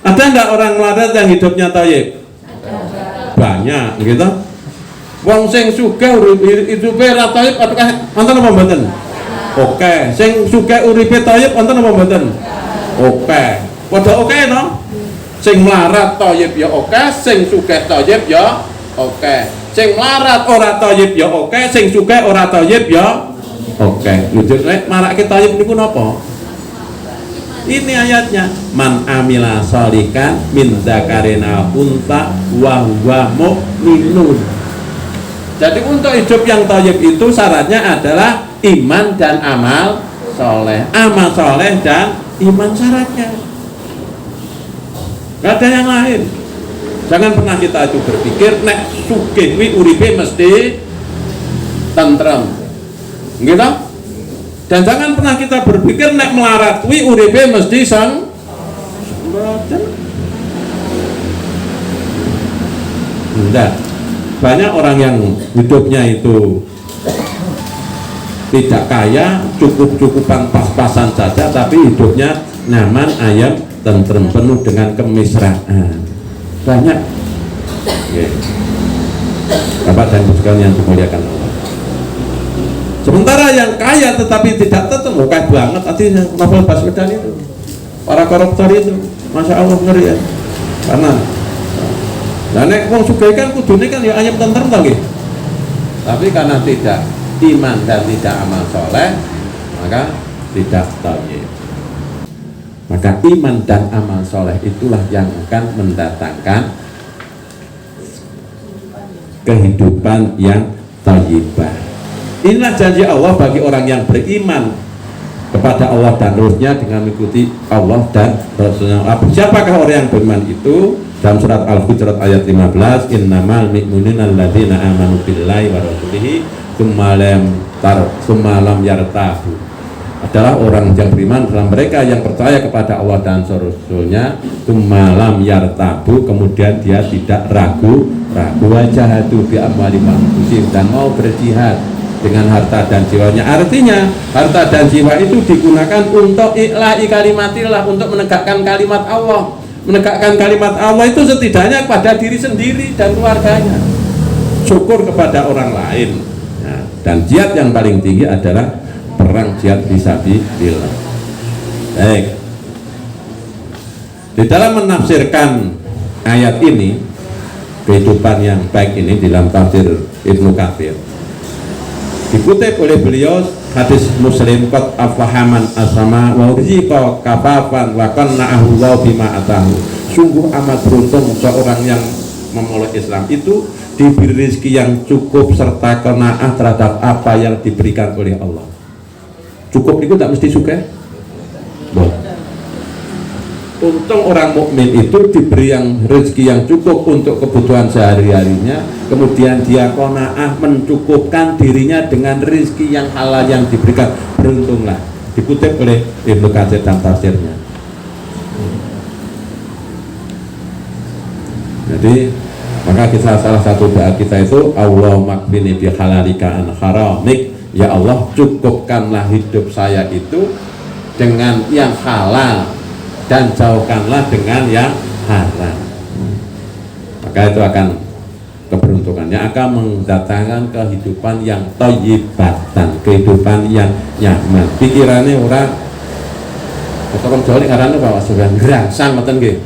Ada enggak orang melarat yang hidupnya thayyib? Banyak, gitu. Wong sing sugih hidupe ra thayyib apakah wonten apa mboten? Oke, sing sugih uripe thayyib wonten apa mboten? Oke. Padha oke to? Sing melarat thayyib ya oke, sing sugih thayyib ya oke. Sing melarat ora thayyib ya oke, sing sugih ora thayyib ya oke. Lujur nek marake thayyib niku napa? Ini ayatnya, man amila sholikan min dzakarin aw unta wa huwa mu'minun. Jadi untuk hidup yang thayyib itu syaratnya adalah iman dan amal soleh. Amal soleh dan iman syaratnya. Gak ada yang lain. Jangan pernah kita itu berpikir nek sugih kuwi uripe mesti tentrem. Gitu? Dan jangan pernah kita berpikir nek melarat kuwi uripe mesti sang. Enggak. Banyak orang yang hidupnya itu tidak kaya, cukup-cukupan pas-pasan saja, tapi hidupnya nyaman, ayam, tentrem, penuh dengan kemesraan. Banyak. Okay. Bapak dan Ibu sekalian yang dimuliakan Allah. Sementara yang kaya tetapi tidak tentrem, kaya banget. Tadi Novel Baswedan itu, para koruptor itu, masya Allah ngeri ya. Karena nah nek wong sugih kan kudune kan ya ayam tentrem to nggih. Tapi karena tidak iman dan tidak amal soleh, maka tidak thayyib. Maka iman dan amal soleh itulah yang akan mendatangkan kehidupan yang thayyibah. Inilah janji Allah bagi orang yang beriman kepada Allah dan Rasul-Nya dengan mengikuti Allah dan Rasul-Nya. Siapakah orang yang beriman itu? Dalam surat Al-Hujurat ayat 15, innamal mu'minuna alladzina amanu billahi wa rasulihi tsumma lam yartabu. Adalah orang yang beriman dalam mereka yang percaya kepada Allah dan Rasul-Nya, tsumma lam yartabu, kemudian dia tidak ragu wajahatu bi amwali anfusihim, dan mau berjihad dengan harta dan jiwanya. Artinya harta dan jiwa itu digunakan untuk ikla'i kalimatillah, untuk menegakkan kalimat Allah. Menegakkan kalimat Allah itu setidaknya kepada diri sendiri dan keluarganya, syukur kepada orang lain. Nah, dan jihad yang paling tinggi adalah perang jihad fisabilillah. Baik. Di dalam menafsirkan ayat ini, kehidupan yang baik ini dalam tafsir Ibnu Katsir, dikutip oleh beliau hadis Muslim, qad afahaman asama wa rizqa kafafan wa qanna'ahu wa bima atahu. Sungguh amat beruntung seorang yang memeluk Islam itu diberi rezeki yang cukup serta qanaah terhadap apa yang diberikan oleh Allah. Cukup itu tak mesti suka. Untung orang mukmin itu diberi yang rezeki yang cukup untuk kebutuhan sehari-harinya, kemudian dia qanaah mencukupkan dirinya dengan rezeki yang halal yang diberikan. Beruntunglah. Dikutip oleh Ibnu Katsir dalam tafsirnya. Jadi maka kita salah satu doa kita itu Allahumma kfini bi halalika an haramik. Ya Allah, cukupkanlah hidup saya itu dengan yang halal dan jauhkanlah dengan yang haram. Maka itu akan keberuntungannya, akan mendatangkan kehidupan yang thayyibatan, kehidupan yang nyaman. Pikirannya orang Jawa ini karena bawa seorang gerangsang, ngoten nggih.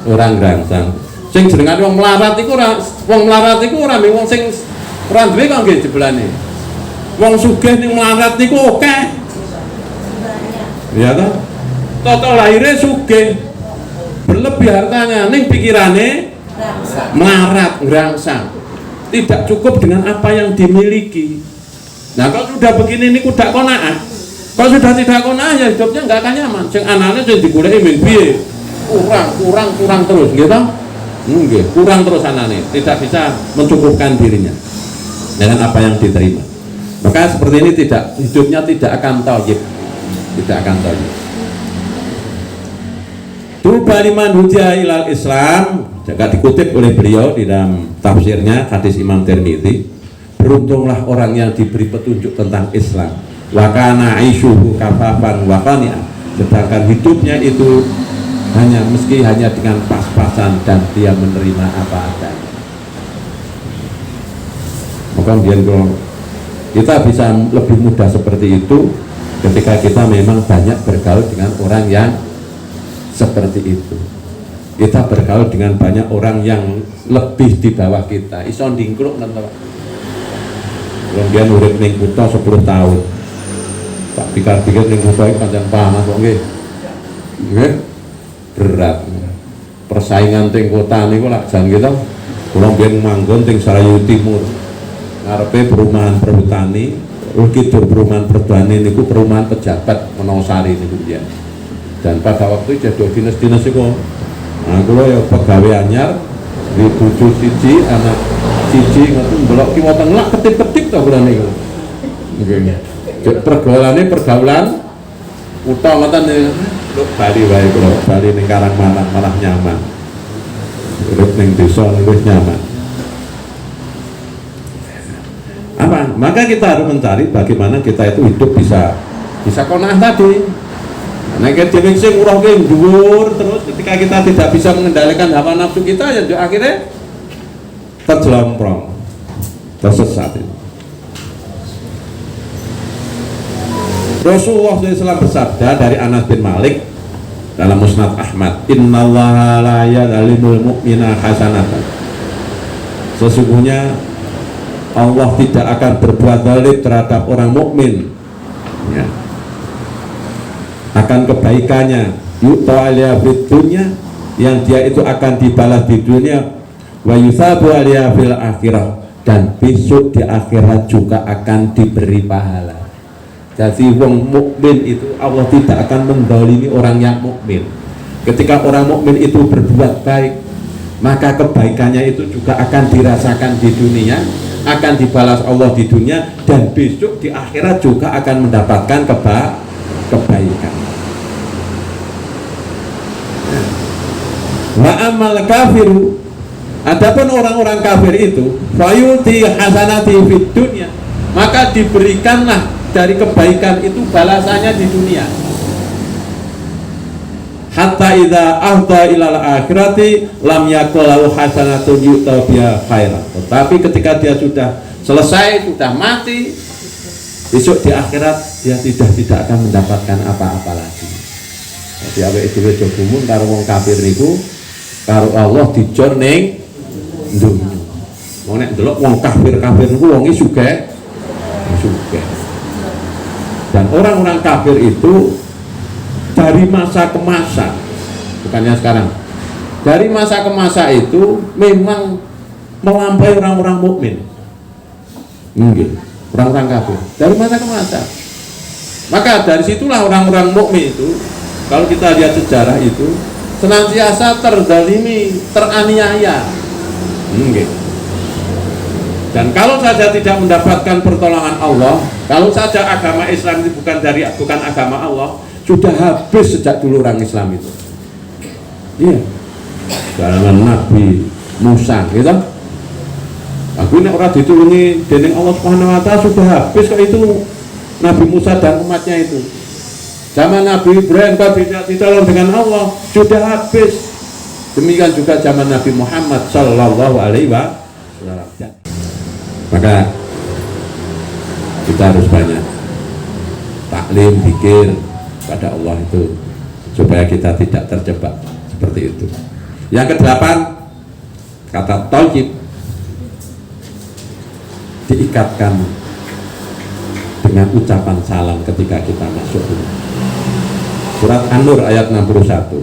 Orang gerangsang. Sing jenengan wong melarat iku ora, wong melarat iku ora wong sing ora duwe kok nggih jebulane. Wong sugih ning melarat niku akeh. Ya toh? Toto lahirnya sugih, berlebih hartanya, ning pikirane melarat, gerangsang, tidak cukup dengan apa yang dimiliki. Nah kalau sudah begini ini kudak kona'ah, kalau sudah tidak kona'ah ya hidupnya nggak akan nyaman. Sing anaknya sing digoleki min piye, kurang terus gitu. Kurang terus anaknya, tidak bisa mencukupkan dirinya dengan apa yang diterima. Maka seperti ini hidupnya tidak akan thayyib, tidak akan thayyib. Tuba liman hudiya ilal Islam, juga dikutip oleh beliau di dalam tafsirnya hadis Imam Tirmidzi, beruntunglah orang yang diberi petunjuk tentang Islam, wa kana aishuhu kafafan wa qani'an, sedangkan hidupnya itu hanya dengan pas-pasan dan dia menerima apa adanya. Maka kalau kita bisa lebih mudah seperti itu ketika kita memang banyak bergaul dengan orang yang seperti itu. Kita bergaul dengan banyak orang yang lebih di bawah kita. Iso ndingkluk nang to. Kemudian urip ning kutha 10 tahun. Tak pikir-pikir ning kutha iki pancen panas kok nggih. Nggih. Berat. Persaingan teng kota niku lak jan gitu. Kula mbiyen manggon teng Sarayu Timur. Ngarepe perumahan perhutani, kidul perumahan perhutani niku perumahan pejabat Wonosari niku ya. Dan pada waktu itu jadi dinas-dinas itu, nah kula ya pegawai anyar di bojo siji, anak siji ngoten mbelok kiwa tengah ketip-ketip to kula niku. Nggih. Pergaulan utha ngoten niku Bali wae kula, Bali ning Karangmanang malah nyaman. Urip ning desa wis nyaman. Apa? Maka kita harus mencari bagaimana kita itu hidup bisa qanaah tadi. Nah, kita sing urahke dhuwur terus ketika kita tidak bisa mengendalikan hawa nafsu kita ya akhirnya terjelomprong, tersesat. Rasulullah SAW bersabda dari Anas bin Malik dalam Musnad Ahmad, innallaha la yadzalimul mu'mina hasanatan. Sesungguhnya Allah tidak akan berbuat zalim terhadap orang mukmin. Ya. Akan kebaikannya yu'ta alaiha fid dunya, yang dia itu akan dibalas di dunia, wa yusabu alaiha fil akhirah, dan besok di akhirat juga akan diberi pahala. Jadi wong mukmin itu Allah tidak akan mendolimi orang yang mukmin. Ketika orang mukmin itu berbuat baik, maka kebaikannya itu juga akan dirasakan di dunia, akan dibalas Allah di dunia, dan besok di akhirat juga akan mendapatkan kebaikan. Wa amal kafiru, adapun orang-orang kafir itu fayuti hasanati fid dunya, maka diberikanlah dari kebaikan itu balasannya di dunia. Hatta idza ahda ilal akhirati lam yakul lahu hasanatun yu'ta biha khairan. Tetapi ketika dia sudah selesai, sudah mati, besok di akhirat dia tidak akan mendapatkan apa-apa lagi. Jadi awake dhewe jogumun karo wong kafir niku karo Allah dijor ning dunya. Wong nek ndelok wong kafir niku wonge sugih. Dan orang-orang kafir itu dari masa ke masa, bukannya sekarang, dari masa ke masa itu memang melampaui orang-orang mukmin. Orang-orang kafir dari masa ke masa. Maka dari situlah orang-orang mukmin itu, kalau kita lihat sejarah itu, senantiasa terzalimi, teraniaya. Dan kalau saja tidak mendapatkan pertolongan Allah, kalau saja agama Islam itu bukan agama Allah, sudah habis sejak dulu orang Islam itu. Iya. Zaman Nabi Musa, gitu. Aku ini orang ditulungi dening Allah Subhanahu wa taala sudah habis kok itu Nabi Musa dan umatnya itu. Zaman Nabi Ibrahim tidak ditolong dengan Allah, sudah habis. Demikian juga zaman Nabi Muhammad Sallallahu Alaihi Wasallam. Maka kita harus banyak taklim, zikir pada Allah itu supaya kita tidak terjebak seperti itu. Yang kedelapan, kata thayyib diikatkan dengan ucapan salam ketika kita masuk rumah. Surat An-Nur ayat 61.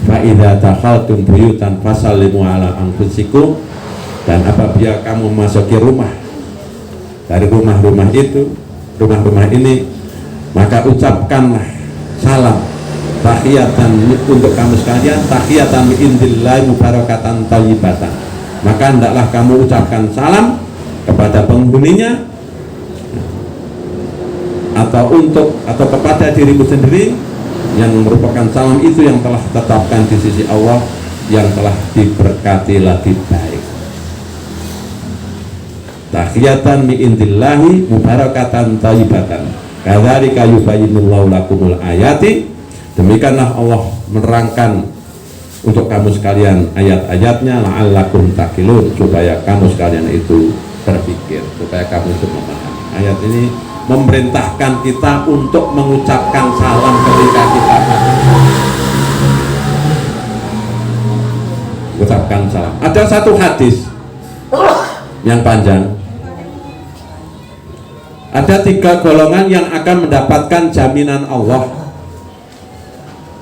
Fa idza dakhaltum buyutan fasallimu ala anfusikum, dan apabila kamu memasuki rumah dari rumah-rumah itu, rumah-rumah ini, maka ucapkanlah salam tahiyatan untuk kamu sekalian, tahiyatan min indillahi mubarakatan thayyibatan. Maka hendaklah kamu ucapkan salam kepada penghuninya atau kepada dirimu sendiri, yang merupakan salam itu yang telah tetapkan di sisi Allah, yang telah diberkati lagi baik. Tahiyatan min indillahi mubarakatan thayyibatan. Kadzalika yubayyinullahu lakumul ayati. Demikianlah Allah menerangkan untuk kamu sekalian ayat-ayatnya, la'allakum taqilun, supaya kamu sekalian itu berpikir, supaya kamu itu memahami. Ayat ini memerintahkan kita untuk mengucapkan salam ketika kita ucapkan salam. Ada satu hadis yang panjang. Ada 3 golongan yang akan mendapatkan jaminan Allah.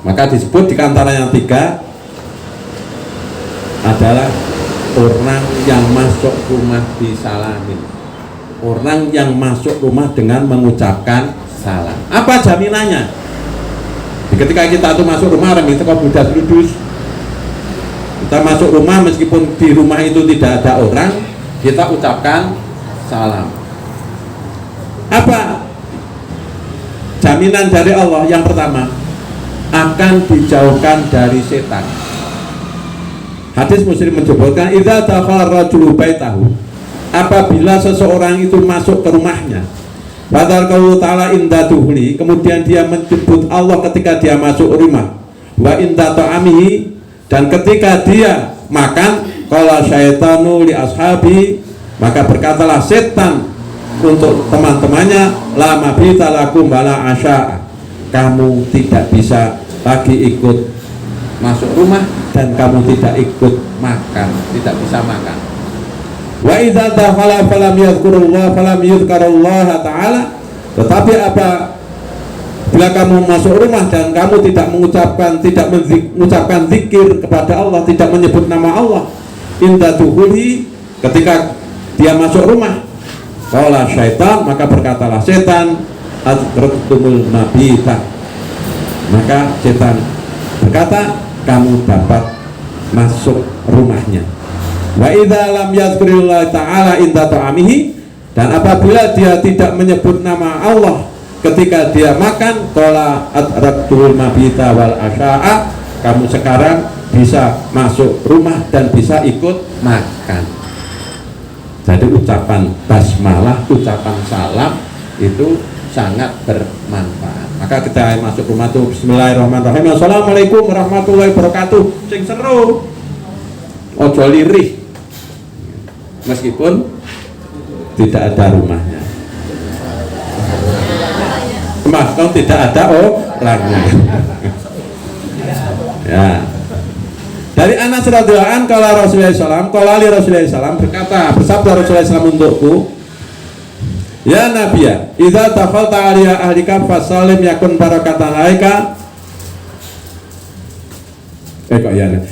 Maka disebut di antara yang 3 adalah orang yang masuk rumah disalamin. Orang yang masuk rumah dengan mengucapkan salam. Apa jaminannya? Ketika kita tuh masuk rumah, orang itu kok budas ludus. Kita masuk rumah meskipun di rumah itu tidak ada orang, kita ucapkan salam. Apa jaminan dari Allah? Yang pertama, akan dijauhkan dari setan. Hadis Muslim menyebutkan, idza dakhala rajulu baitahu, apabila seseorang itu masuk ke rumahnya, fadzakara ta'ala inda dukhuli, kemudian dia menyebut Allah ketika dia masuk rumah, wa inda ta'amihi, dan ketika dia makan, qala syaitanu li ashabi, maka berkatalah setan untuk teman-temannya, la mabita lakum wala asya, kamu tidak bisa lagi ikut masuk rumah dan kamu tidak ikut makan, tidak bisa makan. Wa idza dakhala falam yadhkurullah falam yudhkarullah ta'ala, tetapi apa bila kamu masuk rumah dan kamu tidak mengucapkan zikir kepada Allah, tidak menyebut nama Allah, inda dukhuli, ketika dia masuk rumah, qala syaitan, maka berkatalah setan, adraktumul mabita, maka setan berkata, kamu dapat masuk rumahnya. Wa idza lam yadhkurillah ta'ala inda ta'amihi, dan apabila dia tidak menyebut nama Allah ketika dia makan, qala adraktul mabita wal asya'a, kamu sekarang bisa masuk rumah dan bisa ikut makan. Jadi ucapan basmalah, ucapan salam itu sangat bermanfaat. Maka kita masuk rumah itu bismillahirrahmanirrahim, assalamualaikum warahmatullahi wabarakatuh, sing seru, ojo lirih meskipun tidak ada rumahnya, kalau tidak ada orangnya. Ya. Dari Anas radhiyallahu anhu, qala Rasulullah sallallahu alaihi wasallam, berkata, bersabda Rasulullah sallallahu untukku, ya Nabiya, idza dakhalta ala ahlika fasallim yakun barakatan alaika.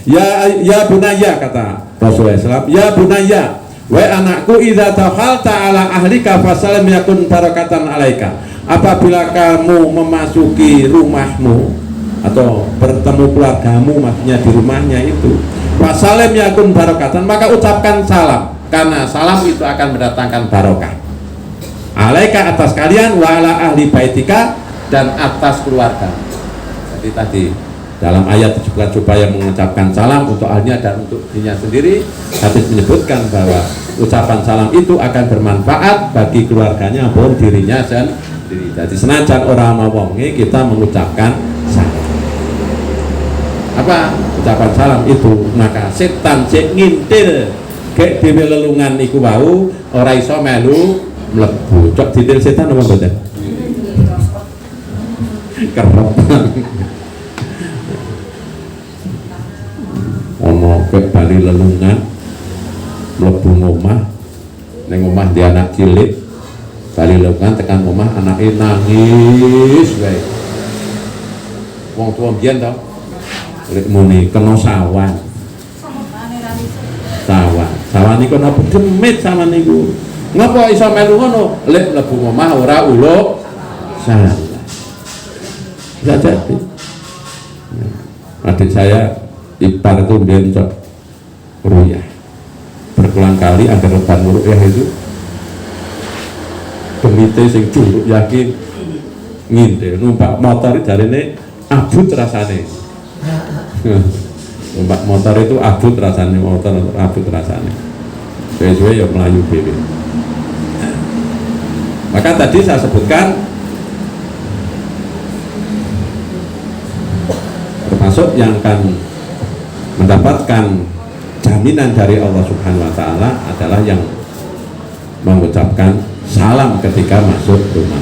Ya bunayya, kata Rasulullah sallallahu, ya bunayya, wa anakku, idza dakhalta ala ahlika fasallim yakun barakatan alaika. Apabila kamu memasuki rumahmu atau bertemu keluargamu, maksudnya di rumahnya itu, fasallim yakun barakatan, maka ucapkan salam, karena salam itu akan mendatangkan barokah. Alaika, atas kalian, wa ala ahli baitika, dan atas keluarga. Jadi tadi dalam ayat juga supaya mengucapkan salam untuk ahlinya dan untuk dirinya sendiri, hadis menyebutkan bahwa ucapan salam itu akan bermanfaat bagi keluarganya maupun dirinya sendiri. sendiri. Jadi senajan orang mau wonge kita mengucapkan salam. Apa ucapan salam itu? Maka setan cek ngintil gek dhewe lelungan iku wau ora iso melu mlebu. Cok ditil setan apa mboten? Kerep. Ono gek bali lelungan mlebu omah. Ning omah dia anak cilik bali lelungan tekan omah anake nangis wae. Wong tuwa mbiyen to lek muni kena sawan. Sawan niku napa demit sawan niku. Ngapa iso melu ngono? Lek mlebu omah ora uluk salah. Bisa jadi. Adik saya ipar itu mbiyen cok ruyah. Berulang kali agar reban ruyah itu demite sing curuk yakin ngintil numpak motor jarene abut rasane. Numpak motor itu abut rasanya, motor abut rasanya. Suwe-suwe ya melayu dhewe. Maka tadi saya sebutkan termasuk yang akan mendapatkan jaminan dari Allah Subhanahu wa taala adalah yang mengucapkan salam ketika masuk rumah.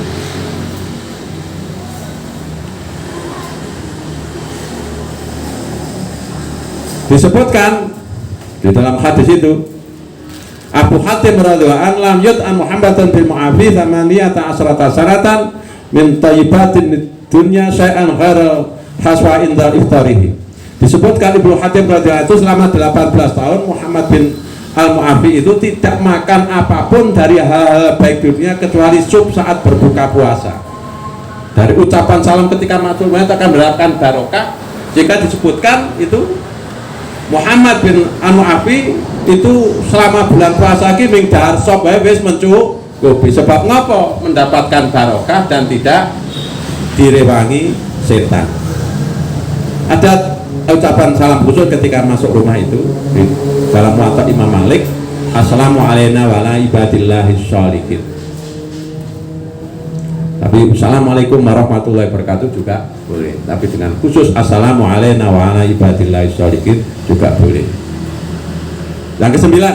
Disebutkan di dalam hadis itu Abu Hatim radhiyallahu anhu lam yud'an Muhammadan bil mu'afi thamaniyata asrata sanatan min thayyibatin dunya syai'an ghaira haswa inda iftarihi. Disebutkan Ibnu Hatim radhiyallahu anhu selama 18 tahun Muhammad bin Al-Mu'afi itu tidak makan apapun dari hal-hal baik dunia kecuali sup saat berbuka puasa. Dari ucapan salam ketika masuk rumah akan mendapatkan barokah. Jika disebutkan itu Muhammad bin Al-Mu'afi itu selama bulan puasa iki ming dahar sop wae wis mencukupi. Sebab ngapa? Mendapatkan barokah dan tidak direwangi setan. Ada ucapan salam khusus ketika masuk rumah itu di dalam Muwatta Imam Malik, assalamu alayna wa ala ibadillahis sholihin. Tapi assalamualaikum warahmatullahi wabarakatuh juga boleh. Tapi dengan khusus assalamu alayna wa ala ibadillahis sholihin juga boleh. Yang kesembilan,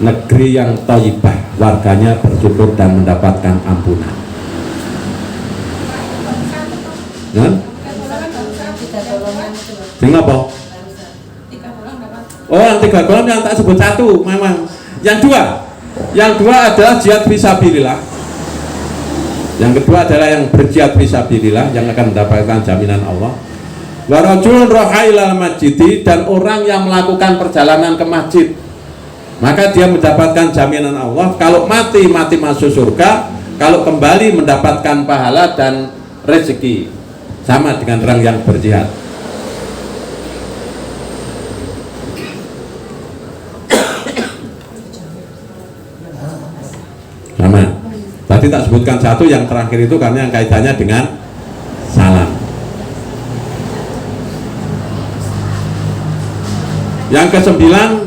negeri yang thayyibah, warganya bersyukur dan mendapatkan ampunan. Sing apa? Oh, yang 3 golongan yang tak sebut satu memang. Yang dua adalah jihad fisabilillah. Yang kedua adalah yang berjihad fisabilillah yang akan mendapatkan jaminan Allah. Wa rajulun raha ilal masjidi, dan orang yang melakukan perjalanan ke masjid maka dia mendapatkan jaminan Allah. Kalau mati masuk surga, kalau kembali mendapatkan pahala dan rezeki, sama dengan orang yang berjihad. Sama. Tadi tak sebutkan satu, yang terakhir itu karena yang kaitannya dengan salam. Yang kesembilan,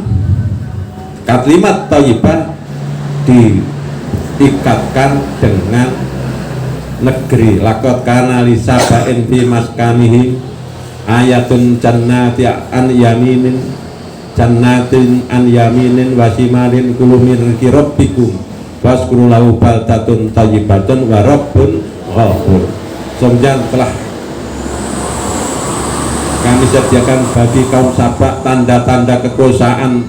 kalimat thayyibah diikatkan dengan negeri. Laqad kana li sab'in fi maskanihi ayatun jannati an yaminin jannatin an yaminin wa shimalin kulu min rizqi rabbikum waskuru lahu baldatun thayyibatun wa rabbun ghafur. Semenjak telah kami sediakan bagi kaum Sabak tanda-tanda kekuasaan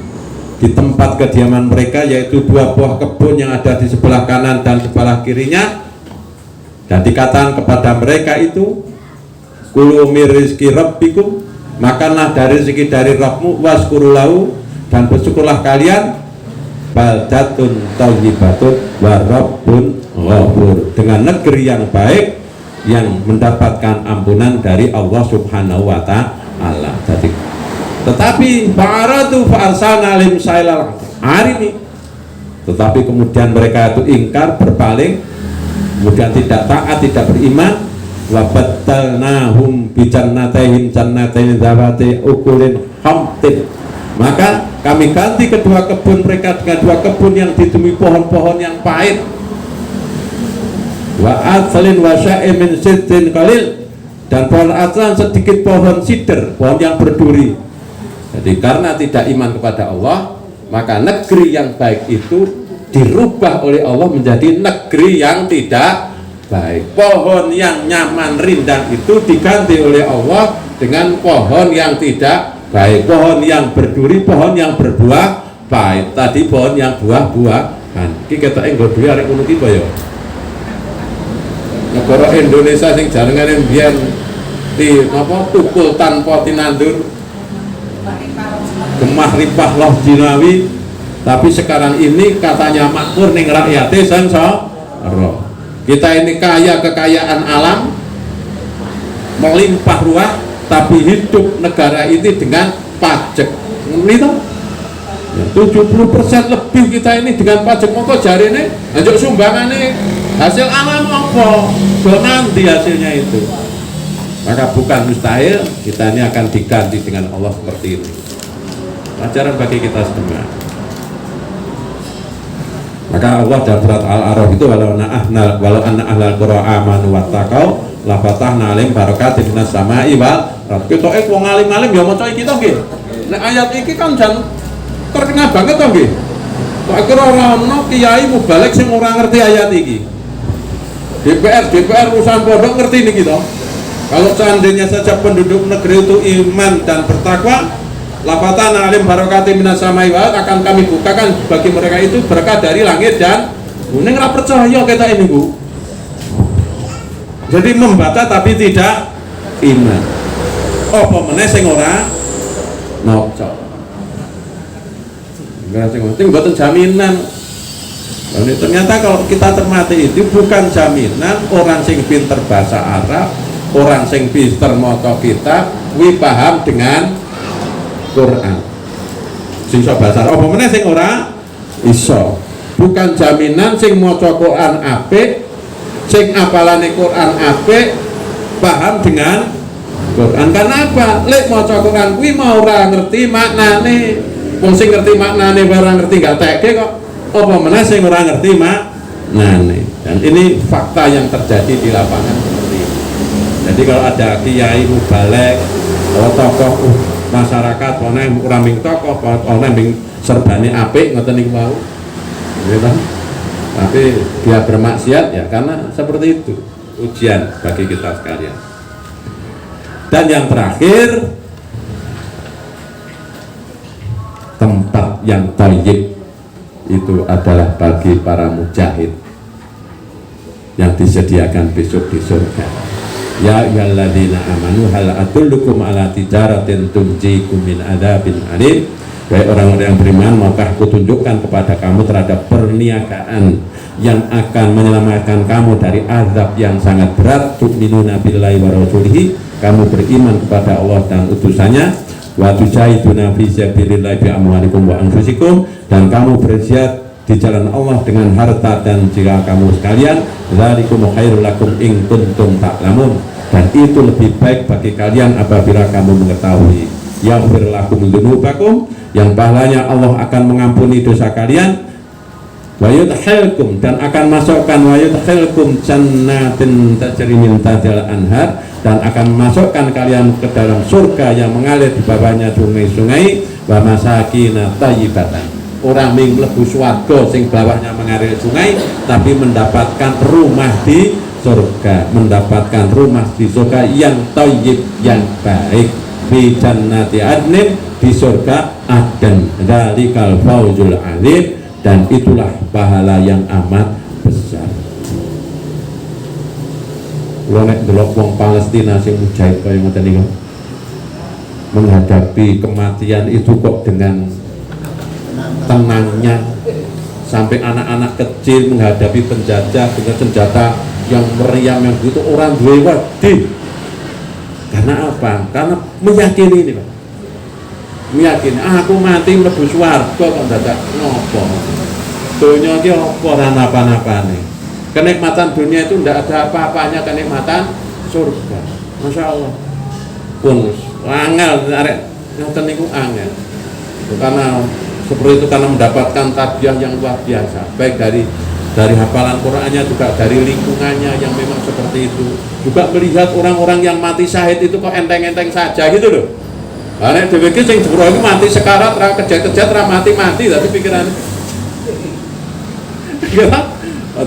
di tempat kediaman mereka, yaitu 2 buah kebun yang ada di sebelah kanan dan sebelah kirinya, dan dikatakan kepada mereka itu kulu mir rizqi rabbikum, makanlah dari rezeki dari Rabbmu, waskuru lahu, dan bersyukurlah kalian, baldatun thayyibatun wa rabbun ghafur, dengan negeri yang baik yang mendapatkan ampunan dari Allah Subhanahu wa ta'ala. Jadi, tetapi fa'aradu fa'arsalna alim sailal arimi, tetapi kemudian mereka itu ingkar, berpaling, kemudian tidak taat, tidak beriman. Wa battalnahum bi jannatayhim jannatain dzawati ukulin hamtin, maka kami ganti kedua kebun mereka dengan 2 kebun yang ditemui pohon-pohon yang pahit. wa atsalin wa sya'in min sidrin qalil, dan pohon atlan sedikit pohon sidr, pohon yang berduri. Jadi karena tidak iman kepada Allah, maka negeri yang baik itu dirubah oleh Allah menjadi negeri yang tidak baik. Pohon yang nyaman rindang itu diganti oleh Allah dengan pohon yang tidak baik, pohon yang berduri, pohon yang berbuah pahit. Tadi pohon yang buah-buahan. Iki ketoke nggo duwe arek ngono ki apa ya? Negara Indonesia sing jarangane mbiyen di napa tukul tanpa tinandur, gemah ripah loh jinawi, tapi sekarang ini katanya makmur ning rakyate sensoro. Kita ini kaya kekayaan alam, melimpah ruah, tapi hidup negara ini dengan pajak. Itu 70% lebih kita ini dengan pajak. Mongko jari ini anjuk sumbangan ini hasil alam apa? Nanti hasilnya itu. Maka bukan mustahil kita ini akan diganti dengan Allah seperti ini. Pelajaran bagi kita semua. Maka Allah dalam surat Al-A'raf itu walau anna ahlal qura amanu wattaqau la fatahna alaihim barakatin minas sama'i wal ardh. Ketoke wong alim-alim ya maca iki to nggih. Nek ayat iki kan jan terkenal banget to nggih. Kok kira ora ono kiai mubalek sing ora ngerti ayat iki. DPR urusan pondok ngerti niki to. Kalau seandainya saja penduduk negeri itu iman dan bertakwa, lafatana alim barokati minas samai wal, akan kami bukakan bagi mereka itu berkah dari langit dan ning ora percaya kita ini Bu. Jadi membaca tapi tidak iman. Apa meneh sing ora maca. Enggak sing penting mboten jaminan. Ternyata kalau kita cermati itu bukan jaminan orang sing pinter bahasa Arab, orang sing pinter maca kitab, kuwi paham dengan Quran. Sing iso bahasa Arab apa meneh sing ora iso. Bukan jaminan sing maca Quran apik, sing apalane Quran apik, paham dengan Quran. Karena apa? Lek maca Quran kuwi mau ora ngerti maknane. Wong sing ngerti maknane ora ngerti gak teke kok. Apa meneh sing ora ngerti maknane. Dan ini fakta yang terjadi di lapangan seperti ini. Jadi kalau ada kiai mubalek atau tokoh masyarakat ana ora ming tokoh, ana ming serbane apik ngoten niku wau. Gitu. Tapi dia bermaksiat ya karena seperti itu. Ujian bagi kita sekalian. Dan yang terakhir, tempat yang thayyib itu adalah bagi para mujahid yang disediakan besok di surga. Ya ayyuhalladzina amanu hal adullukum ala tijaratin tunjikum min adzabin alim. Baik orang-orang yang beriman, maka aku tunjukkan kepada kamu terhadap perniagaan yang akan menyelamatkan kamu dari azab yang sangat berat. Tu'minuna billahi wa rasulihi, kamu beriman kepada Allah dan utusannya. Wa tujahiduna fi sabilillahi bi amwalikum wa anfusikum, dan kamu berjihad di jalan Allah dengan harta dan jiwa kamu sekalian. Dzalikum khairul lakum in kuntum ta'lamun, dan itu lebih baik bagi kalian apabila kamu mengetahui. Yaghfir lakum dzunubakum, yang pahalanya Allah akan mengampuni dosa kalian. Wa yudkhilkum, dan akan masukkan wa yudkhilkum jannatin tajri min tahtiha al-anhar, dan akan masukkan kalian ke dalam surga yang mengalir di bawahnya sungai-sungai. Wa masakin thayyibatan, orang ming mlebu swarga sing bawahnya mengalir sungai tapi mendapatkan rumah di surga, mendapatkan rumah di surga yang thayyib, yang baik, fi jannati adnin, di surga Aden. Dzalikal fawzul azim, dan itulah pahala yang amat besar. Kalau nek delok wong Palestina sing mujahid kaya ngoten niku, menghadapi kematian itu kok dengan tenangnya, sampai anak-anak kecil menghadapi penjajah dengan senjata yang meriam yang begitu, orang duwe wedi. Karena apa? Karena meyakini ini Pak, meyakini aku mati mlebu swarga kok dadak nopo, donya iki apa ora napa-napane. Kenikmatan dunia itu tidak ada apa-apanya kenikmatan surga. Masya Allah. Pun angel arek ngoten niku angel. Karena seperti itu, karena mendapatkan tarbiyah yang luar biasa, baik dari dari hafalan Qurannya, juga dari lingkungannya yang memang seperti itu. Juga melihat orang-orang yang mati syahid itu kok enteng-enteng saja gitu loh. Karena dhewe iki sing jero iki mati sekarat, ra kejat-kejat, ra mati-mati, tapi pikirannya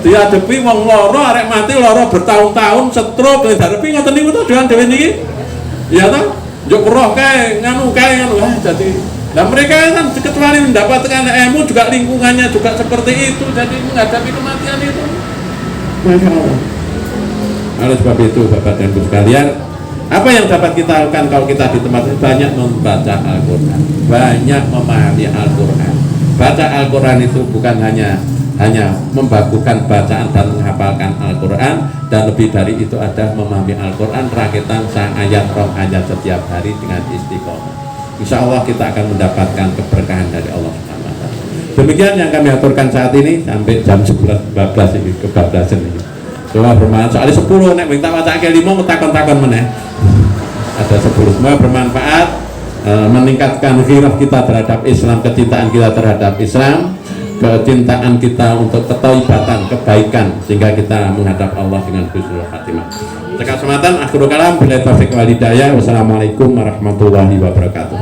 dia adepi wong loro, arek mati loro bertahun-tahun, stroke, adepi ngoten niku to doan dhewe niki. Ya toh, njuk roh kae, nganu jadi. Nah mereka kan kecuali mendapatkan ilmu juga lingkungannya juga seperti itu, jadi menghadapi kematian itu. Masya Allah. Oleh sebab itu Bapak dan Ibu sekalian, apa yang dapat kita lakukan kalau kita di tempat ini? Banyak membaca Al-Quran, banyak memahami Al-Quran. Baca Al-Quran itu bukan hanya membagukan bacaan dan menghafalkan Al-Quran, dan lebih dari itu ada memahami Al-Quran rakitan sang ayat roh ayat setiap hari dengan istiqomah. Insya Allah kita akan mendapatkan keberkahan dari Allah Subhanahu wa Ta'ala. Demikian yang kami aturkan saat ini sampai jam 11.14 ini, kebablasan ini. Semua bermanfaat. Soalnya 10 nek minta waca ke 5 takon-takon meneh. Ada 10. Semua bermanfaat, meningkatkan ghirah kita terhadap Islam, kecintaan kita terhadap Islam, kecintaan kita untuk ketaibatan, kebaikan, sehingga kita menghadap Allah dengan husnul khatimah. Sekian sematan, akhirul kalam, billahi taufiq wal hidayah. Wassalamualaikum warahmatullahi wabarakatuh.